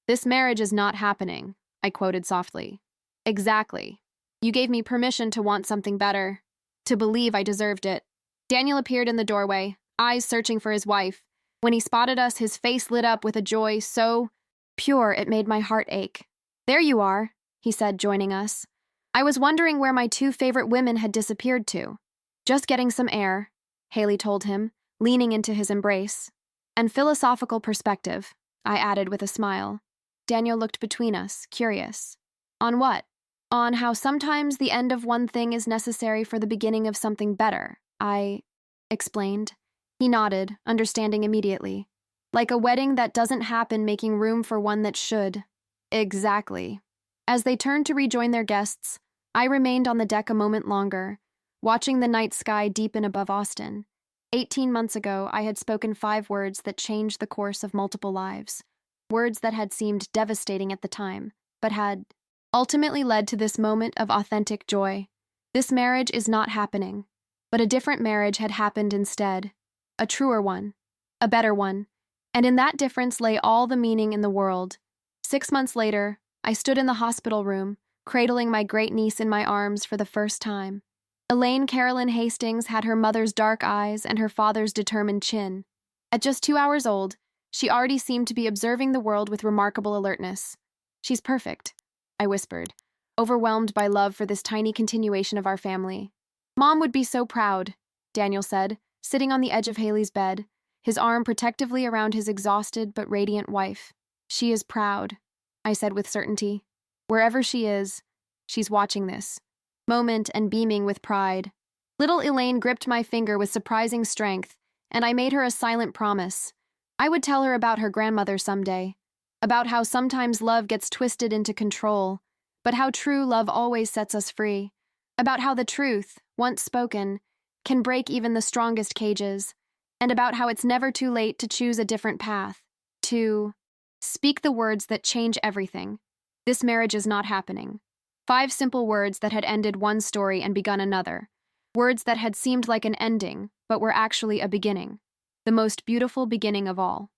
[SPEAKER 1] "This marriage is not happening," I quoted softly. "Exactly. You gave me permission to want something better, to believe I deserved it." Daniel appeared in the doorway, eyes searching for his wife. When he spotted us, his face lit up with a joy so pure it made my heart ache. "There you are," he said, joining us. "I was wondering where my two favorite women had disappeared to." "Just getting some air," Haley told him, leaning into his embrace. "And philosophical perspective," I added with a smile. Daniel looked between us, curious. "On what?" "On how sometimes the end of one thing is necessary for the beginning of something better," I explained. He nodded, understanding immediately. "Like a wedding that doesn't happen making room for one that should." "Exactly." As they turned to rejoin their guests, I remained on the deck a moment longer, watching the night sky deepen above Austin. 18 months ago, I had spoken 5 words that changed the course of multiple lives. Words that had seemed devastating at the time, but had ultimately led to this moment of authentic joy. This marriage is not happening, but a different marriage had happened instead. A truer one, a better one, and in that difference lay all the meaning in the world. 6 months later, I stood in the hospital room, cradling my great-niece in my arms for the first time. Elaine Carolyn Hastings had her mother's dark eyes and her father's determined chin. At just 2 hours old, she already seemed to be observing the world with remarkable alertness. "She's perfect," I whispered, overwhelmed by love for this tiny continuation of our family. "Mom would be so proud," Daniel said, sitting on the edge of Haley's bed, his arm protectively around his exhausted but radiant wife. "She is proud," I said with certainty. "Wherever she is, she's watching this moment and beaming with pride." Little Elaine gripped my finger with surprising strength, and I made her a silent promise. I would tell her about her grandmother someday, about how sometimes love gets twisted into control, but how true love always sets us free, about how the truth, once spoken, can break even the strongest cages, and about how it's never too late to choose a different path, to speak the words that change everything. This marriage is not happening. 5 simple words that had ended one story and begun another. Words that had seemed like an ending, but were actually a beginning. The most beautiful beginning of all.